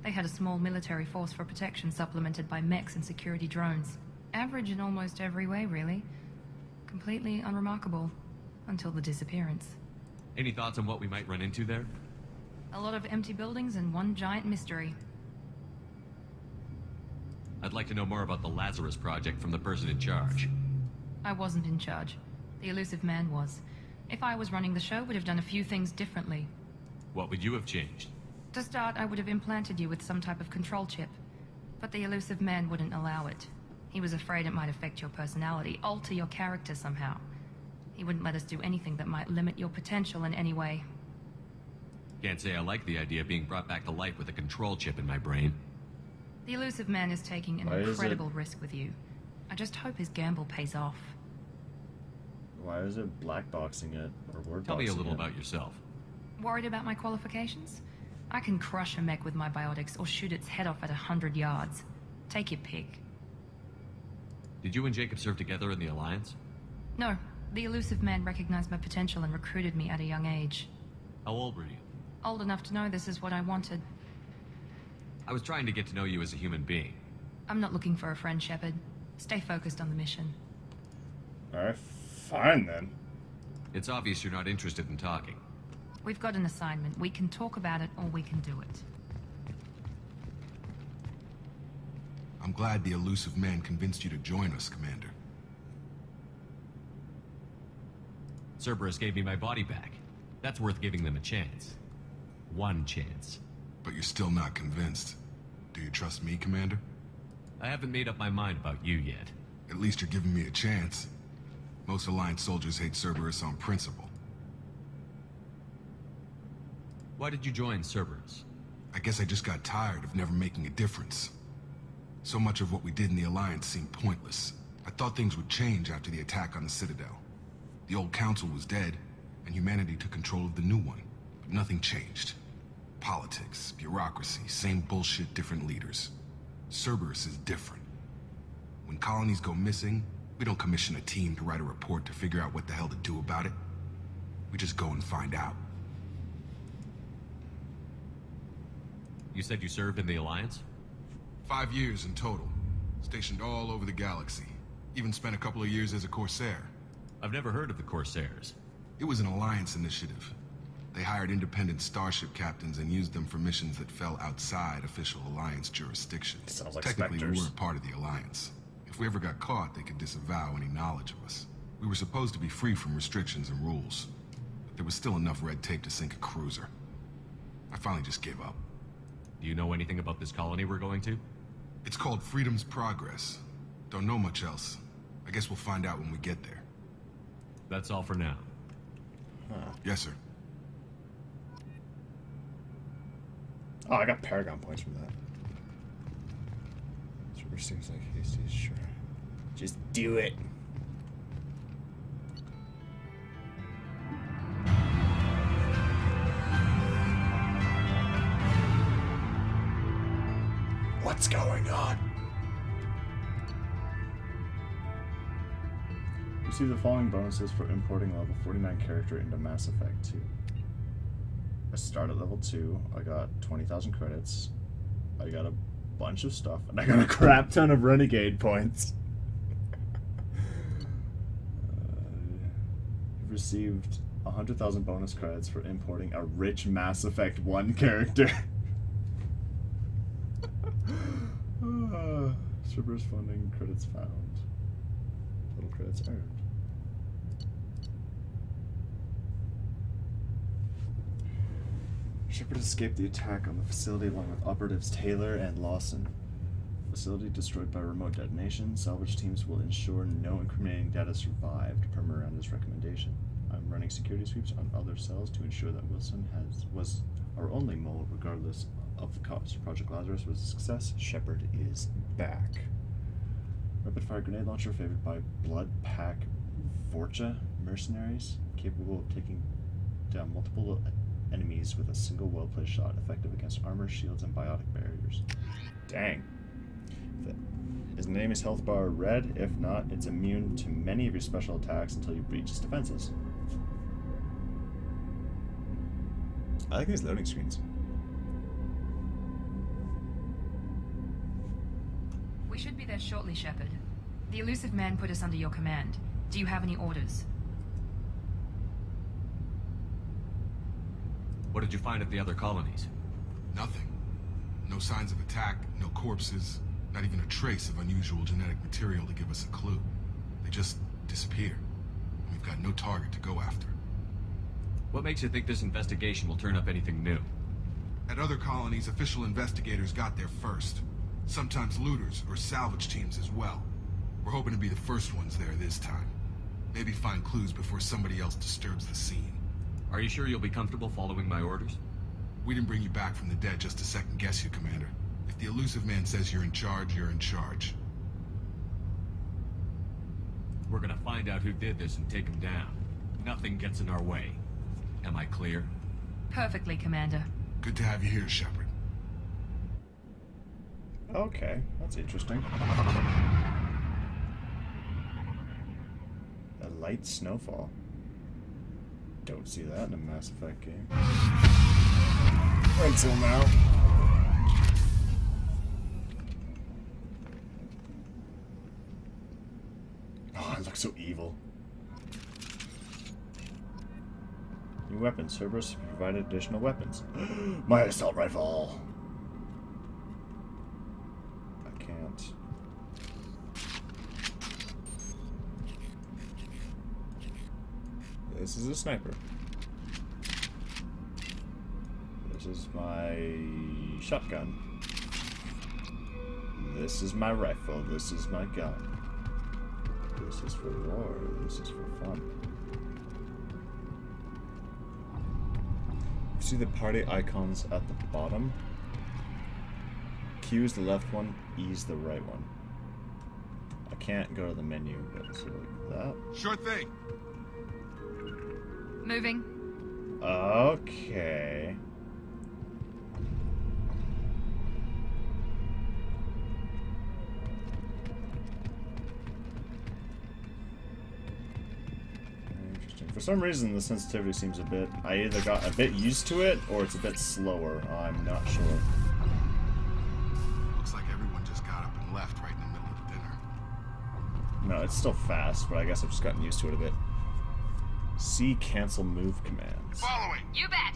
They had a small military force for protection supplemented by mechs and security drones. Average in almost every way, really. Completely unremarkable. Until the disappearance. Any thoughts on what we might run into there? A lot of empty buildings and one giant mystery. I'd like to know more about the Lazarus Project from the person in charge. I wasn't in charge. The elusive man was. If I was running the show, would have done a few things differently. What would you have changed? To start, I would have implanted you with some type of control chip. But the elusive man wouldn't allow it. He was afraid it might affect your personality, alter your character somehow. He wouldn't let us do anything that might limit your potential in any way. Can't say I like the idea of being brought back to life with a control chip in my brain. The elusive man is taking an incredible risk with you. I just hope his gamble pays off. Why is it blackboxing it or wordboxing it? Tell me a little about yourself. Worried about my qualifications? I can crush a mech with my biotics or shoot its head off at 100 yards. Take your pick. Did you and Jacob serve together in the Alliance? No. The elusive man recognized my potential and recruited me at a young age. How old were you? Old enough to know this is what I wanted. I was trying to get to know you as a human being. I'm not looking for a friend, Shepard. Stay focused on the mission. Alright, fine then. It's obvious you're not interested in talking. We've got an assignment. We can talk about it or we can do it. I'm glad the elusive man convinced you to join us, Commander. Cerberus gave me my body back. That's worth giving them a chance. One chance. But you're still not convinced. Do you trust me, Commander? I haven't made up my mind about you yet. At least you're giving me a chance. Most Alliance soldiers hate Cerberus on principle. Why did you join Cerberus? I guess I just got tired of never making a difference. So much of what we did in the Alliance seemed pointless. I thought things would change after the attack on the Citadel. The old council was dead, and humanity took control of the new one. But nothing changed. Politics, bureaucracy, same bullshit, different leaders. Cerberus is different. When colonies go missing, we don't commission a team to write a report to figure out what the hell to do about it. We just go and find out. You said you served in the Alliance? 5 years in total. Stationed all over the galaxy. Even spent a couple of years as a Corsair. I've never heard of the Corsairs. It was an Alliance initiative. They hired independent starship captains and used them for missions that fell outside official Alliance jurisdiction. Sounds like Technically, Spectres. we weren't part of the Alliance. If we ever got caught, they could disavow any knowledge of us. We were supposed to be free from restrictions and rules. But there was still enough red tape to sink a cruiser. I finally just gave up. Do you know anything about this colony we're going to? It's called Freedom's Progress. Don't know much else. I guess we'll find out when we get there. That's all for now. Yes, sir. Oh, I got Paragon points from that. Sure seems like hasty, sure. Just do it. What's going on? Receive the following bonuses for importing level 49 character into Mass Effect 2. I start at level 2, I got 20,000 credits, I got a bunch of stuff, and I got a crap ton of Renegade points. You've received 100,000 bonus credits for importing a rich Mass Effect 1 character. Strippers funding, credits found. Total credits earned. Shepard escaped the attack on the facility along with operatives Taylor and Lawson. Facility destroyed by remote detonation. Salvage teams will ensure no incriminating data survived, per Miranda's recommendation. I'm running security sweeps on other cells to ensure that Wilson was our only mole, regardless of the cost. Project Lazarus was a success. Shepard is back. Rapid-fire grenade launcher favored by Blood Pack Vorcha mercenaries, capable of taking down multiple enemies with a single well-placed shot, effective against armor, shields, and biotic barriers. Dang. His name is health bar red. If not, it's immune to many of your special attacks until you breach its defenses. I like these loading screens. We should be there shortly, Shepard. The elusive man put us under your command. Do you have any orders? What did you find at the other colonies? Nothing. No signs of attack, no corpses, not even a trace of unusual genetic material to give us a clue. They just disappear. And we've got no target to go after. What makes you think this investigation will turn up anything new? At other colonies, official investigators got there first. Sometimes looters or salvage teams as well. We're hoping to be the first ones there this time. Maybe find clues before somebody else disturbs the scene. Are you sure you'll be comfortable following my orders? We didn't bring you back from the dead just to second guess you, Commander. If the elusive man says you're in charge, you're in charge. We're gonna find out who did this and take him down. Nothing gets in our way. Am I clear? Perfectly, Commander. Good to have you here, Shepard. Okay, that's interesting. A light snowfall. Don't see that in a Mass Effect game. Until now. Oh, it looks so evil. New weapons. Cerberus provided additional weapons. My assault rifle. I can't. This is a sniper. This is my shotgun. This is my rifle. This is my gun. This is for war. This is for fun. See the party icons at the bottom? Q is the left one, E is the right one. I can't go to the menu, but it's like that. Sure thing. Moving. Okay. Interesting. For some reason, the sensitivity seems a bit... I either got a bit used to it, or it's a bit slower. I'm not sure. Looks like everyone just got up and left right in the middle of dinner. No, it's still fast, but I guess I've just gotten used to it a bit. See cancel move commands. Following. You bet.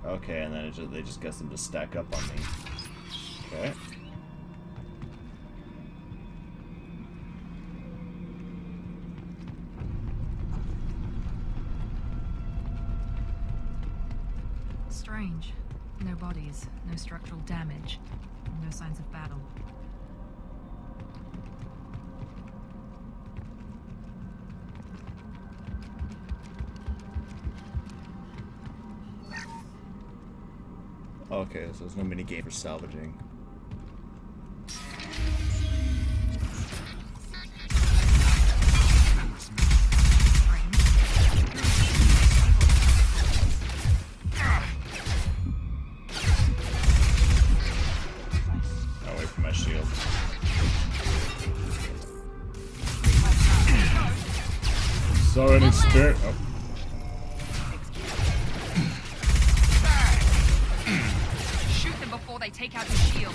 Okay, and then they just get them to stack up on me. Okay. Strange. No bodies, no structural damage, no signs of battle. Okay, so there's no minigame for salvaging. Away from my shield. So inexperienced. Oh. Shoot them before they take out your shield.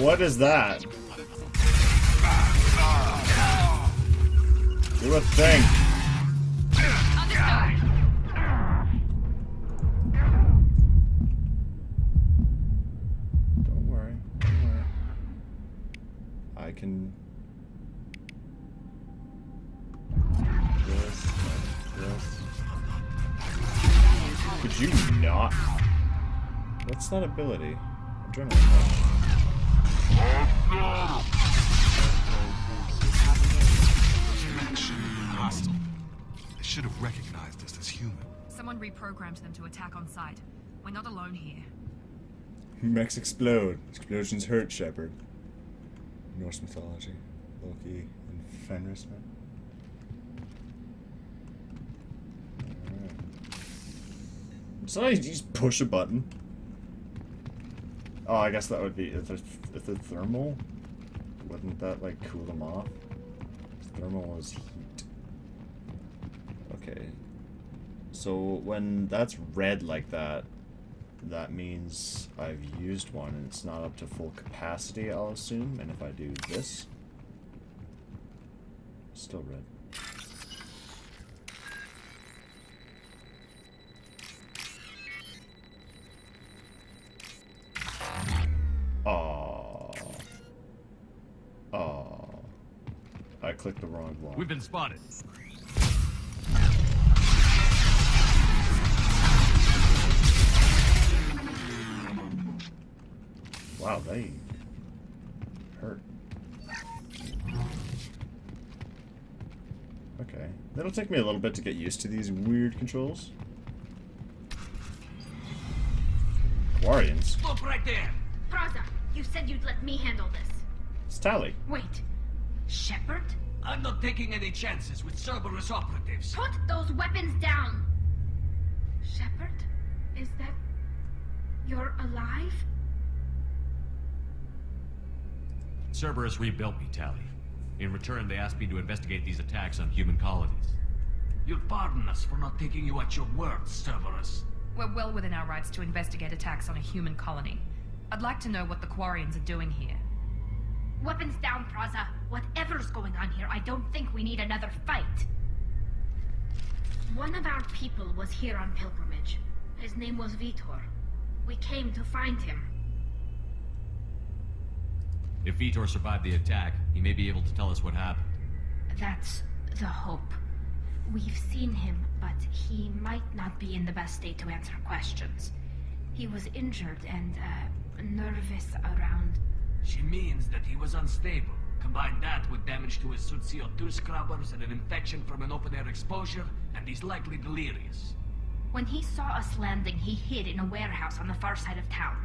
What is that? Do a thing. Understood. Don't worry. Don't worry. I can. This. Could you not? What's that ability? Adrenaline rush. Hostile. They should have recognized us as human. Someone reprogrammed them to attack on sight. We're not alone here. Mechs explode. Explosions hurt Shepard. Norse mythology. Loki and Fenris. So you just push a button. Oh, I guess that would be if the thermal. Wouldn't that like cool them off? Thermal is heat. Okay. So when that's red like that, that means I've used one and it's not up to full capacity, I'll assume. And if I do this, it's still red. I clicked the wrong one. We've been spotted. Wow, they hurt. Okay. That'll take me a little bit to get used to these weird controls. Quarians. Stop right there! Praza, you said you'd let me handle this. It's Tally. Wait. Shepard? I'm not taking any chances with Cerberus operatives. Put those weapons down! Shepard? Is that... you're alive? Cerberus rebuilt me, Tally. In return, they asked me to investigate these attacks on human colonies. You'll pardon us for not taking you at your word, Cerberus. We're well within our rights to investigate attacks on a human colony. I'd like to know what the Quarians are doing here. Weapons down, Praza. Whatever's going on here, I don't think we need another fight. One of our people was here on pilgrimage. His name was Vitor. We came to find him. If Vitor survived the attack, he may be able to tell us what happened. That's the hope. We've seen him, but he might not be in the best state to answer questions. He was injured and, nervous around... She means that he was unstable. Combine that with damage to his suit CO2 scrubbers and an infection from an open-air exposure, and he's likely delirious. When he saw us landing, he hid in a warehouse on the far side of town.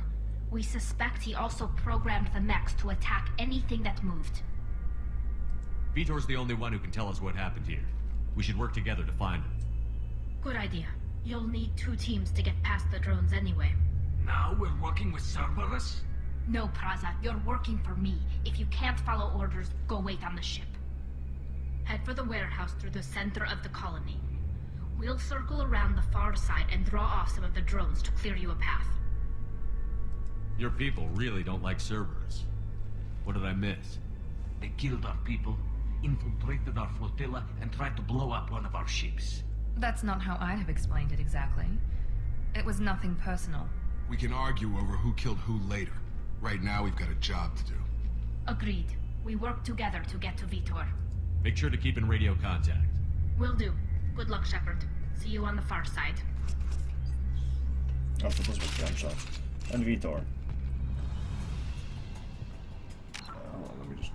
We suspect he also programmed the mechs to attack anything that moved. Vitor's the only one who can tell us what happened here. We should work together to find him. Good idea. You'll need 2 teams to get past the drones anyway. Now we're working with Cerberus? No, Praza, you're working for me. If you can't follow orders, go wait on the ship. Head for the warehouse through the center of the colony. We'll circle around the far side and draw off some of the drones to clear you a path. Your people really don't like Cerberus. What did I miss? They killed our people, infiltrated our flotilla and tried to blow up one of our ships. That's not how I'd have explained it exactly. It was nothing personal. We can argue over who killed who later. Right now, we've got a job to do. Agreed. We work together to get to Vitor. Make sure to keep in radio contact. Will do. Good luck, Shepard. See you on the far side. Oh, so those were gunshots. And Vitor. Let me just...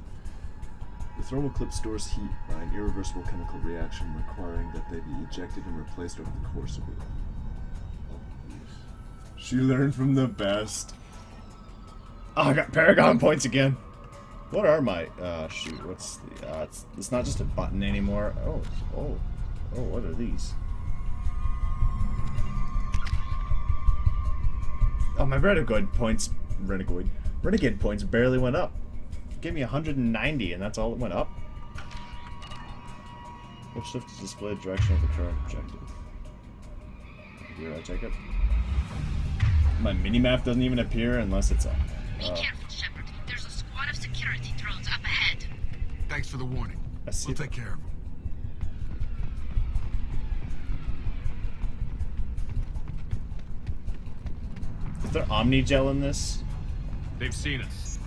The thermal clip stores heat by an irreversible chemical reaction requiring that they be ejected and replaced over the course of it. She learned from the best. Oh, I got Paragon points again. What are my... shoot, what's the... it's not just a button anymore. Oh, what are these? Oh, my Renegade points barely went up. Gave me 190 and that's all it went up. Which shift to display the direction of the current objective? Here, I take it. My minimap doesn't even appear unless it's up. Be careful, Shepard. There's a squad of security drones up ahead. Thanks for the warning. We'll take care of them. Is there Omni Gel in this? They've seen us.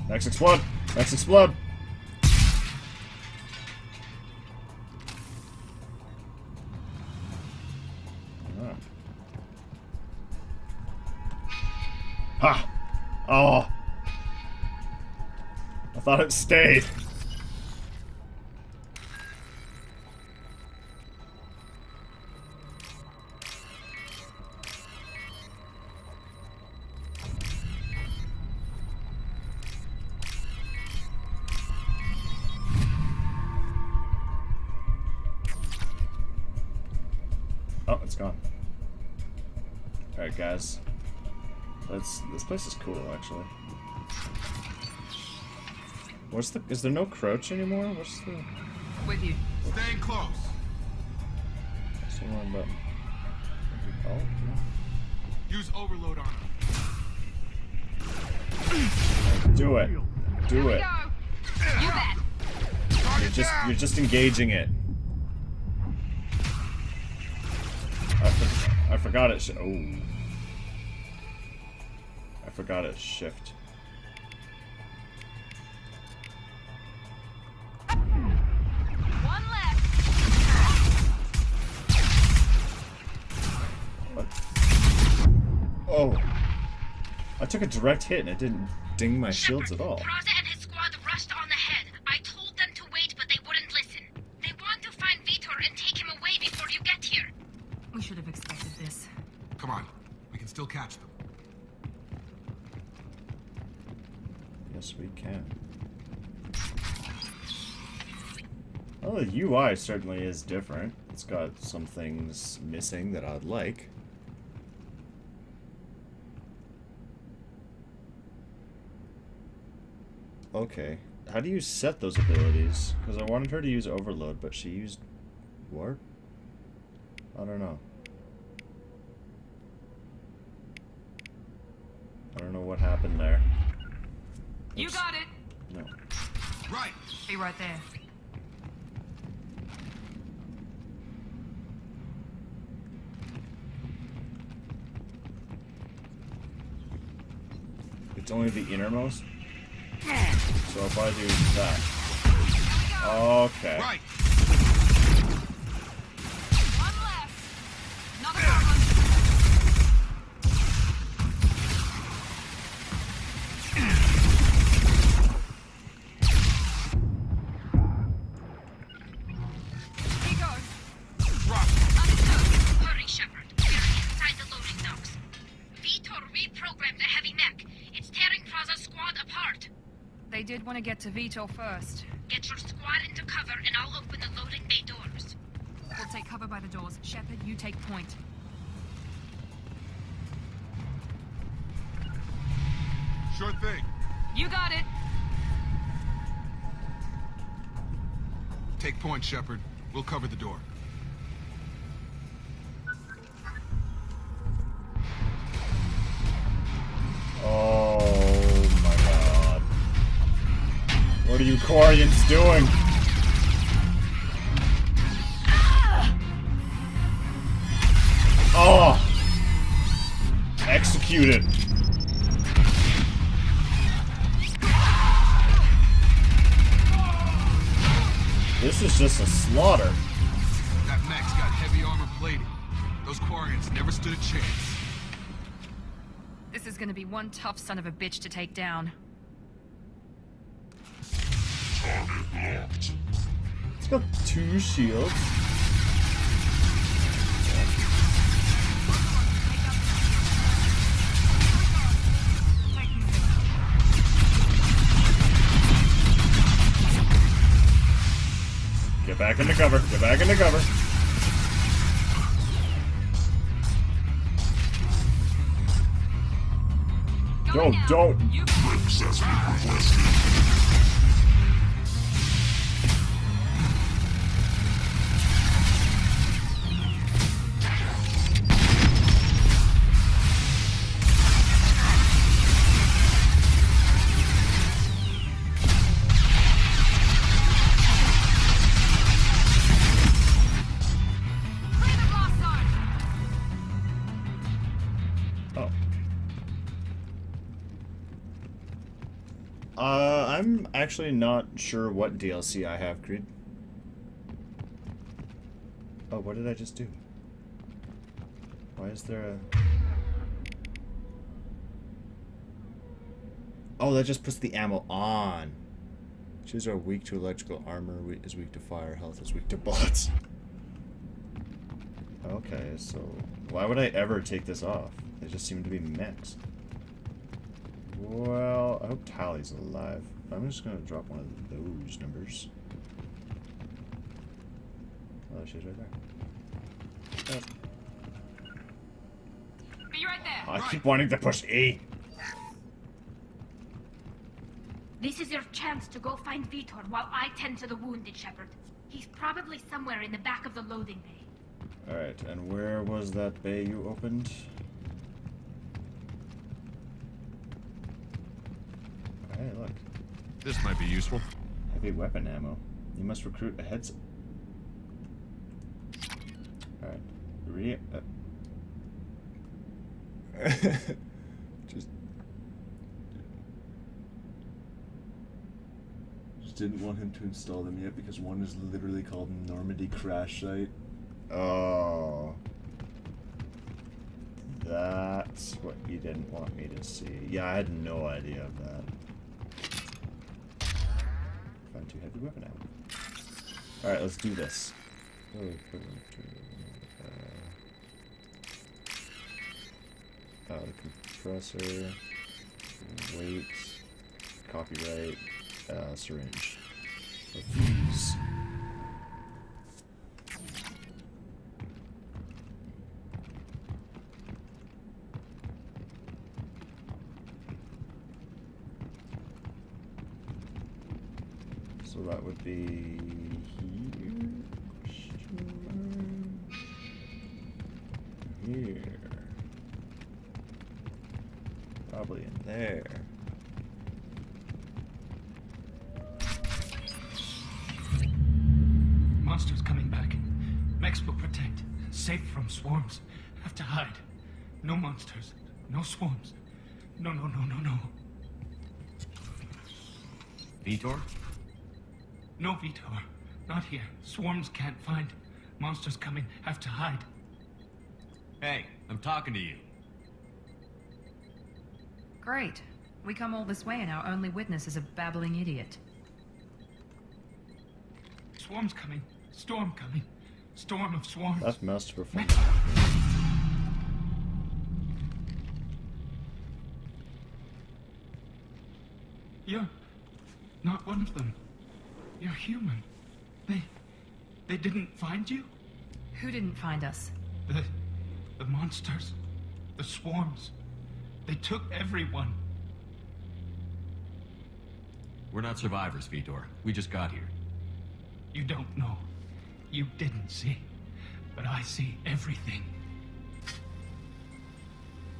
Next explode! Next explode! Ha! Oh! I thought it stayed. Oh, it's gone. Alright, guys. This place is cool, actually. Is there no crouch anymore? What's the... With you. Staying close. What's the wrong button? Oh, no. Use overload on them. Do it. Do it. You bet. You're just engaging it. I forgot it. Oh. I forgot it. Shift. One left. What? Oh. I took a direct hit and it didn't ding my shields at all. Praza and his squad rushed on ahead. I told them to wait, but they wouldn't listen. They want to find Vitor and take him away before you get here. We should have expected this. Come on. We can still catch them. Yes, we can. Well, the UI certainly is different. It's got some things missing that I'd like. Okay. How do you set those abilities? Because I wanted her to use Overload, but she used... Warp? I don't know. I don't know what happened there. You got it. No. Right. Be right there. It's only the innermost. So if I do that. Okay. Right. One left. Not a problem. Hurry, Shepard. We're inside the loading docks. Vitor reprogrammed the heavy mech. It's tearing Praza's squad apart. They did want to get to Vitor first. Get your squad into cover and I'll open the loading bay doors. We'll take cover by the doors. Shepard, you take point. Sure thing. You got it. Take point, Shepard. We'll cover the door. Oh are you Quarians doing? Oh! Executed. This is just a slaughter. That mech's got heavy armor plating. Those Quarians never stood a chance. This is gonna be one tough son of a bitch to take down. Target locked. It's got 2 shields. Get back into cover. Get back into cover. Don't. Access requested. I'm actually not sure what DLC I have, Creed. Oh, what did I just do? Why is there a... Oh, that just puts the ammo on. Shoes are weak to electrical, armor is weak to fire, health is weak to bullets. Okay, so why would I ever take this off? They just seem to be mechs. Well, I hope Tally's alive. I'm just gonna drop one of those numbers. Oh, she's right there. Be right there. I keep wanting to push E. This is your chance to go find Vitor while I tend to the wounded, Shepard. He's probably somewhere in the back of the loading bay. Alright, and where was that bay you opened? Hey, look. This might be useful. Heavy weapon ammo. You must recruit a heads. Alright. Just didn't want him to install them yet because one is literally called Normandy Crash Site. Oh. That's what you didn't want me to see. Yeah, I had no idea of that. Found 2 heavy weapon ammo. Alright, let's do this. The compressor, weight, copyright, syringe. Refuse. So that would be here. Probably in there. Monsters coming back. Mechs will protect. Safe from swarms. Have to hide. No monsters. No swarms. No. Vitor? No, Vitor. Not here. Swarms can't find. Monsters coming. Have to hide. Hey, I'm talking to you. Great. We come all this way and our only witness is a babbling idiot. Swarms coming. Storm coming. Storm of swarms. That's masterful. You're not one of them. You're human. They didn't find you? Who didn't find us? The monsters. The swarms. They took everyone. We're not survivors, Vitor. We just got here. You don't know. You didn't see. But I see everything.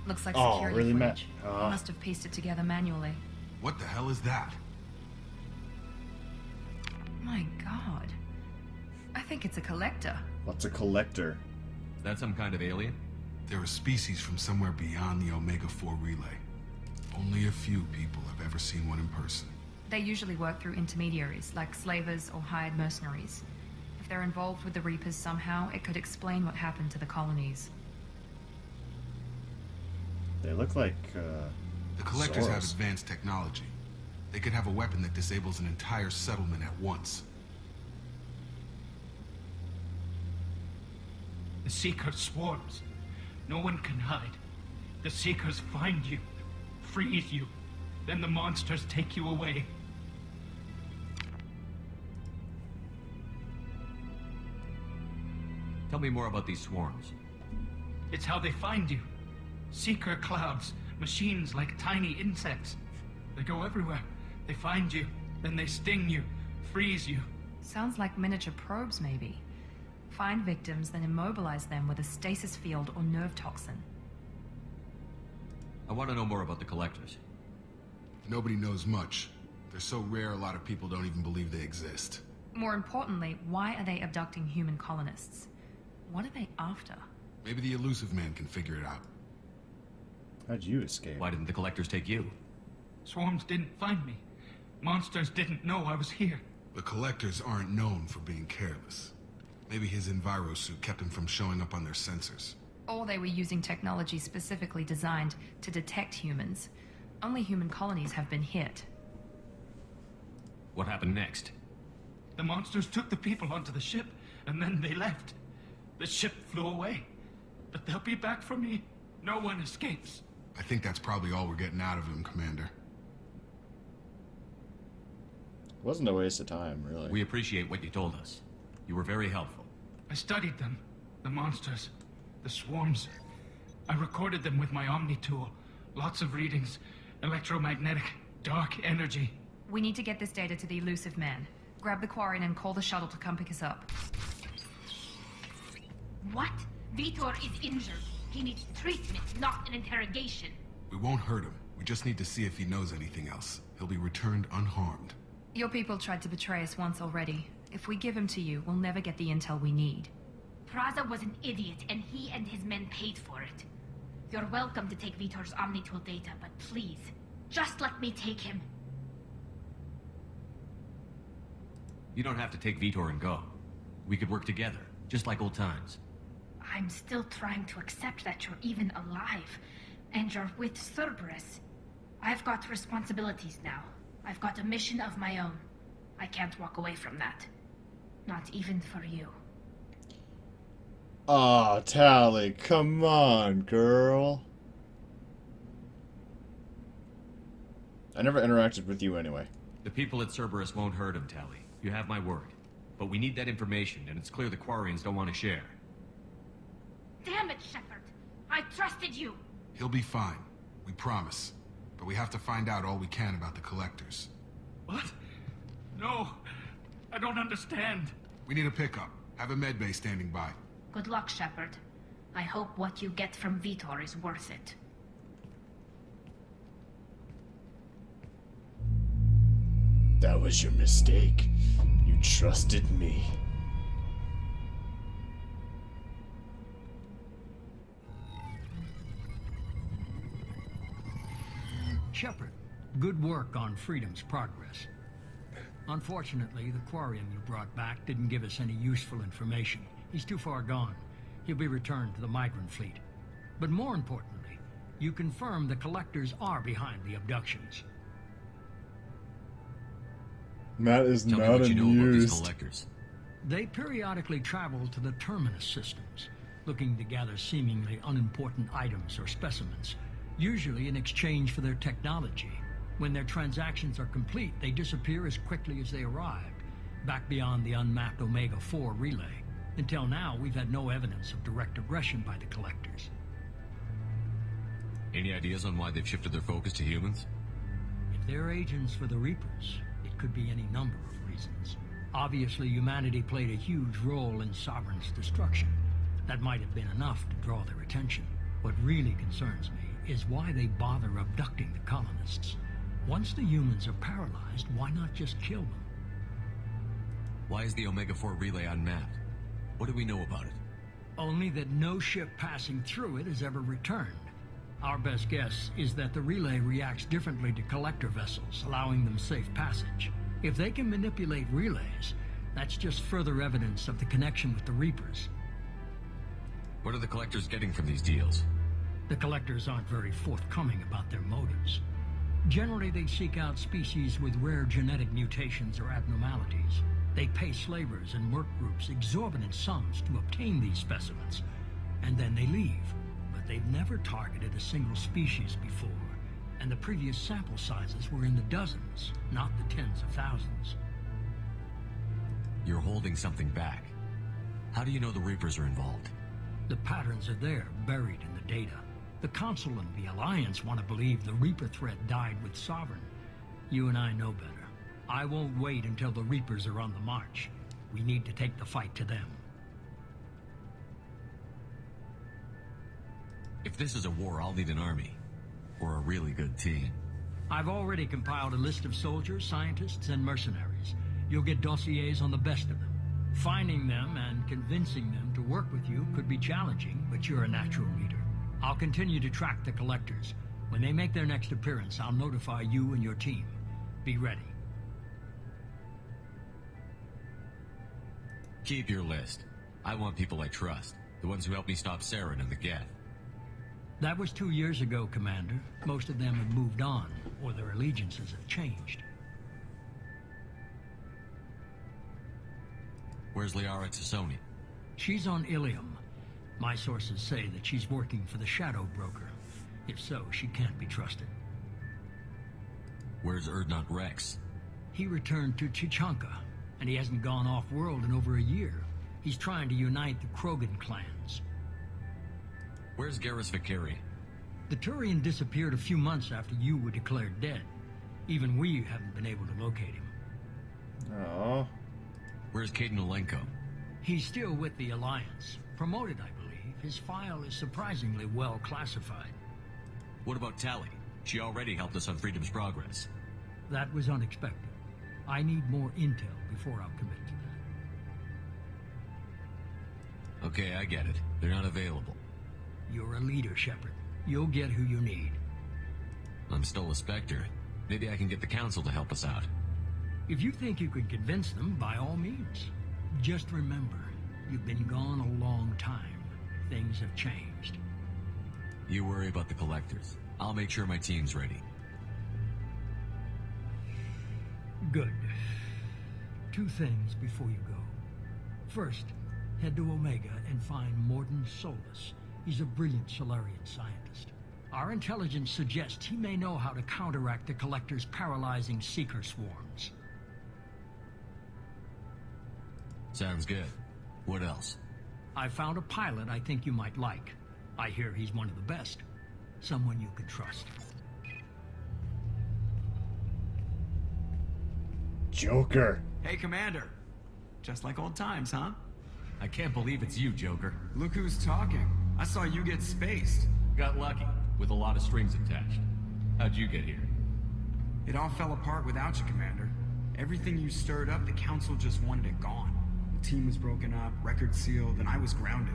Looks like Oh, security really, Matt? footage. Must have pieced it together manually. What the hell is that? My god. I think it's a collector. What's a collector? Is that some kind of alien? They're a species from somewhere beyond the Omega-4 relay. Only a few people have ever seen one in person. They usually work through intermediaries, like slavers or hired mercenaries. If they're involved with the Reapers somehow, it could explain what happened to the colonies. They look like, The collectors have Soros. advanced technology. They could have a weapon that disables an entire settlement at once. The Seeker swarms. No one can hide. The Seekers find you, freeze you, then the monsters take you away. Tell me more about these swarms. It's how they find you. Seeker clouds, machines like tiny insects. They go everywhere. They find you, then they sting you, freeze you. Sounds like miniature probes, maybe. Find victims, then immobilize them with a stasis field or nerve toxin. I want to know more about the collectors. Nobody knows much. They're so rare, a lot of people don't even believe they exist. More importantly, why are they abducting human colonists? What are they after? Maybe the elusive man can figure it out. How'd you escape? Why didn't the collectors take you? Swarms didn't find me. Monsters didn't know I was here. The collectors aren't known for being careless. Maybe his envirosuit kept him from showing up on their sensors. Or they were using technology specifically designed to detect humans. Only human colonies have been hit. What happened next? The monsters took the people onto the ship, and then they left. The ship flew away. But they'll be back for me. No one escapes. I think that's probably all we're getting out of him, Commander. Wasn't a waste of time, really. We appreciate what you told us. You were very helpful. I studied them. The monsters. The swarms. I recorded them with my Omni tool. Lots of readings. Electromagnetic. Dark energy. We need to get this data to the elusive man. Grab the Quarian and call the shuttle to come pick us up. What? Vitor is injured. He needs treatment, not an interrogation. We won't hurt him. We just need to see if he knows anything else. He'll be returned unharmed. Your people tried to betray us once already. If we give him to you, we'll never get the intel we need. Praza was an idiot, and he and his men paid for it. You're welcome to take Vitor's Omnitool data, but please, just let me take him. You don't have to take Vitor and go. We could work together, just like old times. I'm still trying to accept that you're even alive, and you're with Cerberus. I've got responsibilities now. I've got a mission of my own. I can't walk away from that. Not even for you. Aw, Tally, come on, girl. I never interacted with you anyway. The people at Cerberus won't hurt him, Tally. You have my word. But we need that information, and it's clear the Quarians don't want to share. Damn it, Shepard! I trusted you! He'll be fine. We promise. But we have to find out all we can about the collectors. What? No. I don't understand. We need a pickup. Have a medbay standing by. Good luck, Shepard. I hope what you get from Vitor is worth it. That was your mistake. You trusted me. Shepard, good work on Freedom's progress. Unfortunately, the Quarian you brought back didn't give us any useful information. He's too far gone. He'll be returned to the migrant fleet. But more importantly, you confirm the collectors are behind the abductions. Matt is Tell me not what you know about these amused. collectors. They periodically travel to the terminus systems, looking to gather seemingly unimportant items or specimens, usually in exchange for their technology. When their transactions are complete, they disappear as quickly as they arrived, back beyond the unmapped Omega-4 relay. Until now, we've had no evidence of direct aggression by the collectors. Any ideas on why they've shifted their focus to humans? If they're agents for the Reapers, it could be any number of reasons. Obviously, humanity played a huge role in Sovereign's destruction. That might have been enough to draw their attention. What really concerns me is why they bother abducting the colonists. Once the humans are paralyzed, why not just kill them? Why is the Omega-4 relay unmapped? What do we know about it? Only that no ship passing through it has ever returned. Our best guess is that the relay reacts differently to collector vessels, allowing them safe passage. If they can manipulate relays, that's just further evidence of the connection with the Reapers. What are the collectors getting from these deals? The collectors aren't very forthcoming about their motives. Generally, they seek out species with rare genetic mutations or abnormalities. They pay slavers and work groups exorbitant sums to obtain these specimens, and then they leave. But they've never targeted a single species before, and the previous sample sizes were in the dozens, not the tens of thousands. You're holding something back. How do you know the Reapers are involved? The patterns are there, buried in the data. The Council and the Alliance want to believe the Reaper threat died with Sovereign. You and I know better. I won't wait until the Reapers are on the march. We need to take the fight to them. If this is a war, I'll need an army. Or a really good team. I've already compiled a list of soldiers, scientists, and mercenaries. You'll get dossiers on the best of them. Finding them and convincing them to work with you could be challenging, but you're a natural leader. I'll continue to track the collectors. When they make their next appearance, I'll notify you and your team. Be ready. Keep your list. I want people I trust. The ones who helped me stop Saren and the Geth. That was 2 years ago, Commander. Most of them have moved on, or their allegiances have changed. Where's Liara Tassoni? She's on Ilium. My sources say that she's working for the Shadow Broker. If so, she can't be trusted. Where's Urdnot Rex? He returned to Chichanka, and he hasn't gone off-world in over a year. He's trying to unite the Krogan clans. Where's Garrus Vakari? The Turian disappeared a few months after you were declared dead. Even we haven't been able to locate him. Oh. Where's Caden Olenko? He's still with the Alliance. Promoted, I believe. His file is surprisingly well classified. What about Tali? She already helped us on Freedom's Progress. That was unexpected. I need more intel before I'll commit to that. Okay, I get it. They're not available. You're a leader, Shepard. You'll get who you need. I'm still a Spectre. Maybe I can get the Council to help us out. If you think you could convince them, by all means. Just remember, you've been gone a long time. Things have changed. You worry about the Collectors. I'll make sure my team's ready. Good. 2 things before you go. First, head to Omega and find Morden Solus. He's a brilliant Solarian scientist. Our intelligence suggests he may know how to counteract the Collector's paralyzing Seeker swarms. Sounds good. What else? I found a pilot I think you might like. I hear he's one of the best. Someone you can trust. Joker. Hey, Commander. Just like old times, huh? I can't believe it's you, Joker. Look who's talking. I saw you get spaced. Got lucky, with a lot of strings attached. How'd you get here? It all fell apart without you, Commander. Everything you stirred up, the Council just wanted it gone. The team was broken up, records sealed, and I was grounded.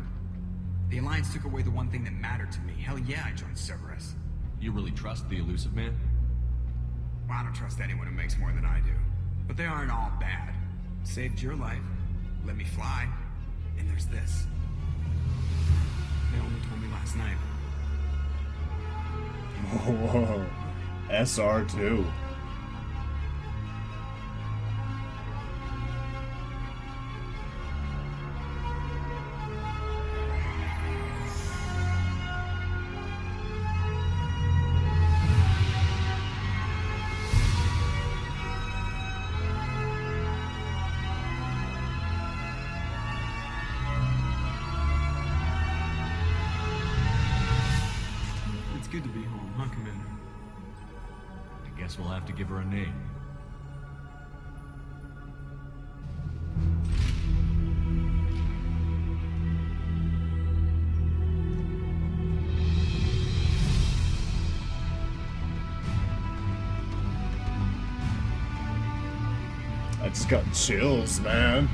The Alliance took away the one thing that mattered to me. Hell yeah, I joined Cerberus. You really trust the Elusive Man? Well, I don't trust anyone who makes more than I do. But they aren't all bad. Saved your life, let me fly, and there's this. They only told me last night. Whoa. SR2. Good to be home, huh, Commander? I guess we'll have to give her a name. I just got chills, man.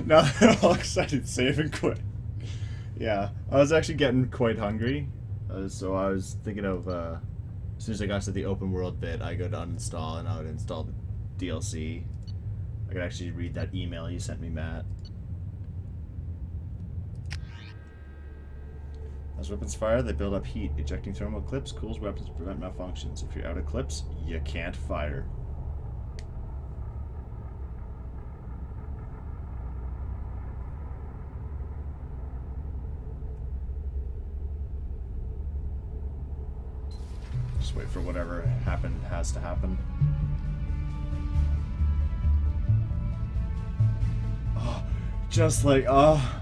Now they're all excited, save and quit. Yeah, I was actually getting quite hungry, so I was thinking of, as soon as I got to the open world bit, I go to uninstall and I would install the DLC. I could actually read that email you sent me, Matt. As weapons fire, they build up heat. Ejecting thermal clips cools weapons to prevent malfunctions. If you're out of clips, you can't fire. Just wait for whatever happened has to happen. Oh, just like, oh.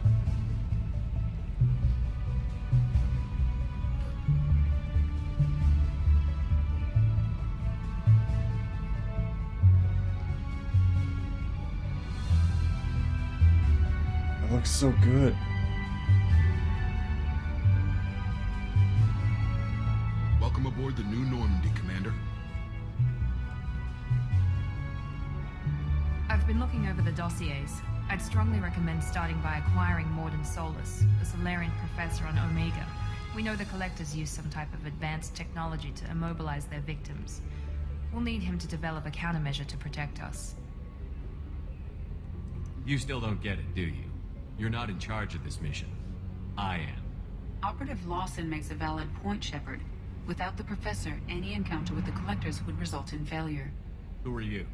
It looks so good. Welcome aboard the New Normandy, Commander. I've been looking over the dossiers. I'd strongly recommend starting by acquiring Morden Solus, a Solarian professor on Omega. We know the Collectors use some type of advanced technology to immobilize their victims. We'll need him to develop a countermeasure to protect us. You still don't get it, do you? You're not in charge of this mission. I am. Operative Lawson makes a valid point, Shepard. Without the Professor, any encounter with the Collectors would result in failure. Who are you?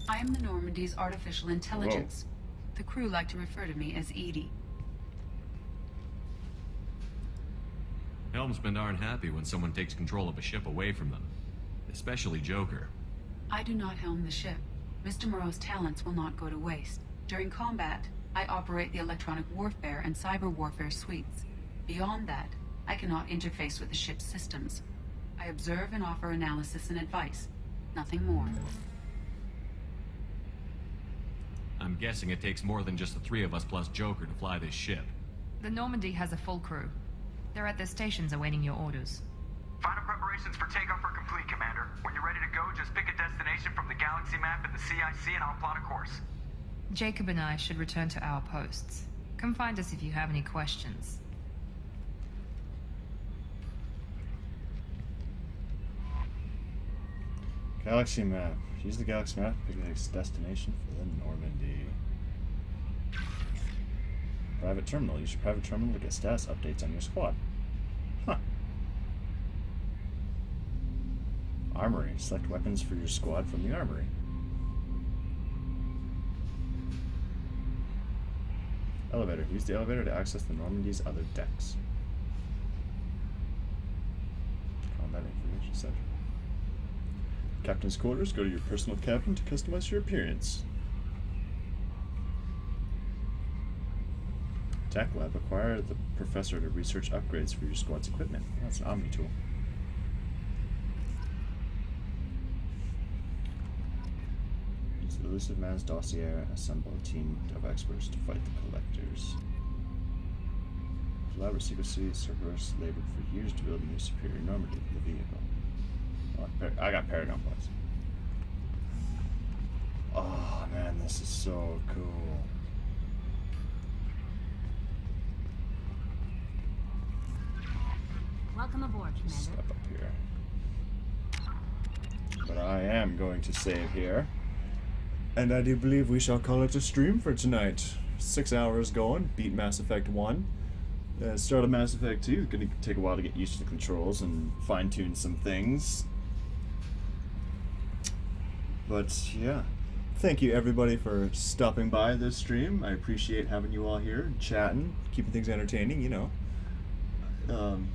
I am the Normandy's artificial intelligence. The crew like to refer to me as Edie. Helmsmen aren't happy when someone takes control of a ship away from them. Especially Joker. I do not helm the ship. Mr. Moreau's talents will not go to waste. During combat, I operate the electronic warfare and cyber warfare suites. Beyond that, I cannot interface with the ship's systems. I observe and offer analysis and advice. Nothing more. I'm guessing it takes more than just the three of us plus Joker to fly this ship. The Normandy has a full crew. They're at their stations awaiting your orders. Final preparations for takeoff are complete, Commander. When you're ready to go, just pick a destination from the galaxy map in the CIC and I'll plot a course. Jacob and I should return to our posts. Come find us if you have any questions. Galaxy map. Use the galaxy map to pick the next destination for the Normandy. Private terminal. Use your private terminal to get status updates on your squad. Huh. Armory. Select weapons for your squad from the armory. Elevator. Use the elevator to access the Normandy's other decks. Combat information center. Captain's quarters. Go to your personal cabin to customize your appearance. Tech lab. Acquire the professor to research upgrades for your squad's equipment. That's an Omni tool. Use the elusive man's dossier. Assemble a team of experts to fight the Collectors. Collaborative secrecy. Cerberus labored for years to build a new superior Normandy for the vehicle. I got Paragon points. Oh man, this is so cool. Welcome aboard, Commander. Step up here. But I am going to save here. And I do believe we shall call it a stream for tonight. 6 hours going, beat Mass Effect 1. Start of Mass Effect 2, it's going to take a while to get used to the controls and fine-tune some things. But yeah, thank you everybody for stopping by this stream. I appreciate having you all here, chatting, keeping things entertaining, you know.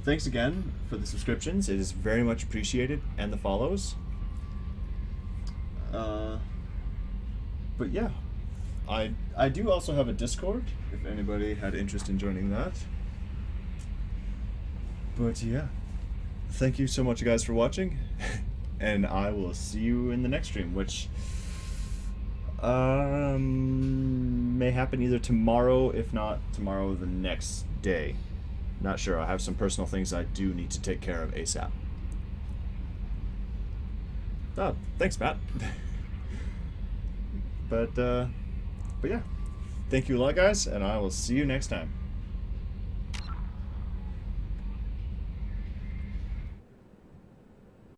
Thanks again for the subscriptions. It is very much appreciated, and the follows. But yeah, I do also have a Discord, if anybody had interest in joining that. But yeah, thank you so much guys for watching, and I will see you in the next stream, which may happen either tomorrow, if not tomorrow the next day. Not sure. I have some personal things I do need to take care of ASAP. Oh, thanks, Matt. But yeah, thank you a lot, guys, and I will see you next time.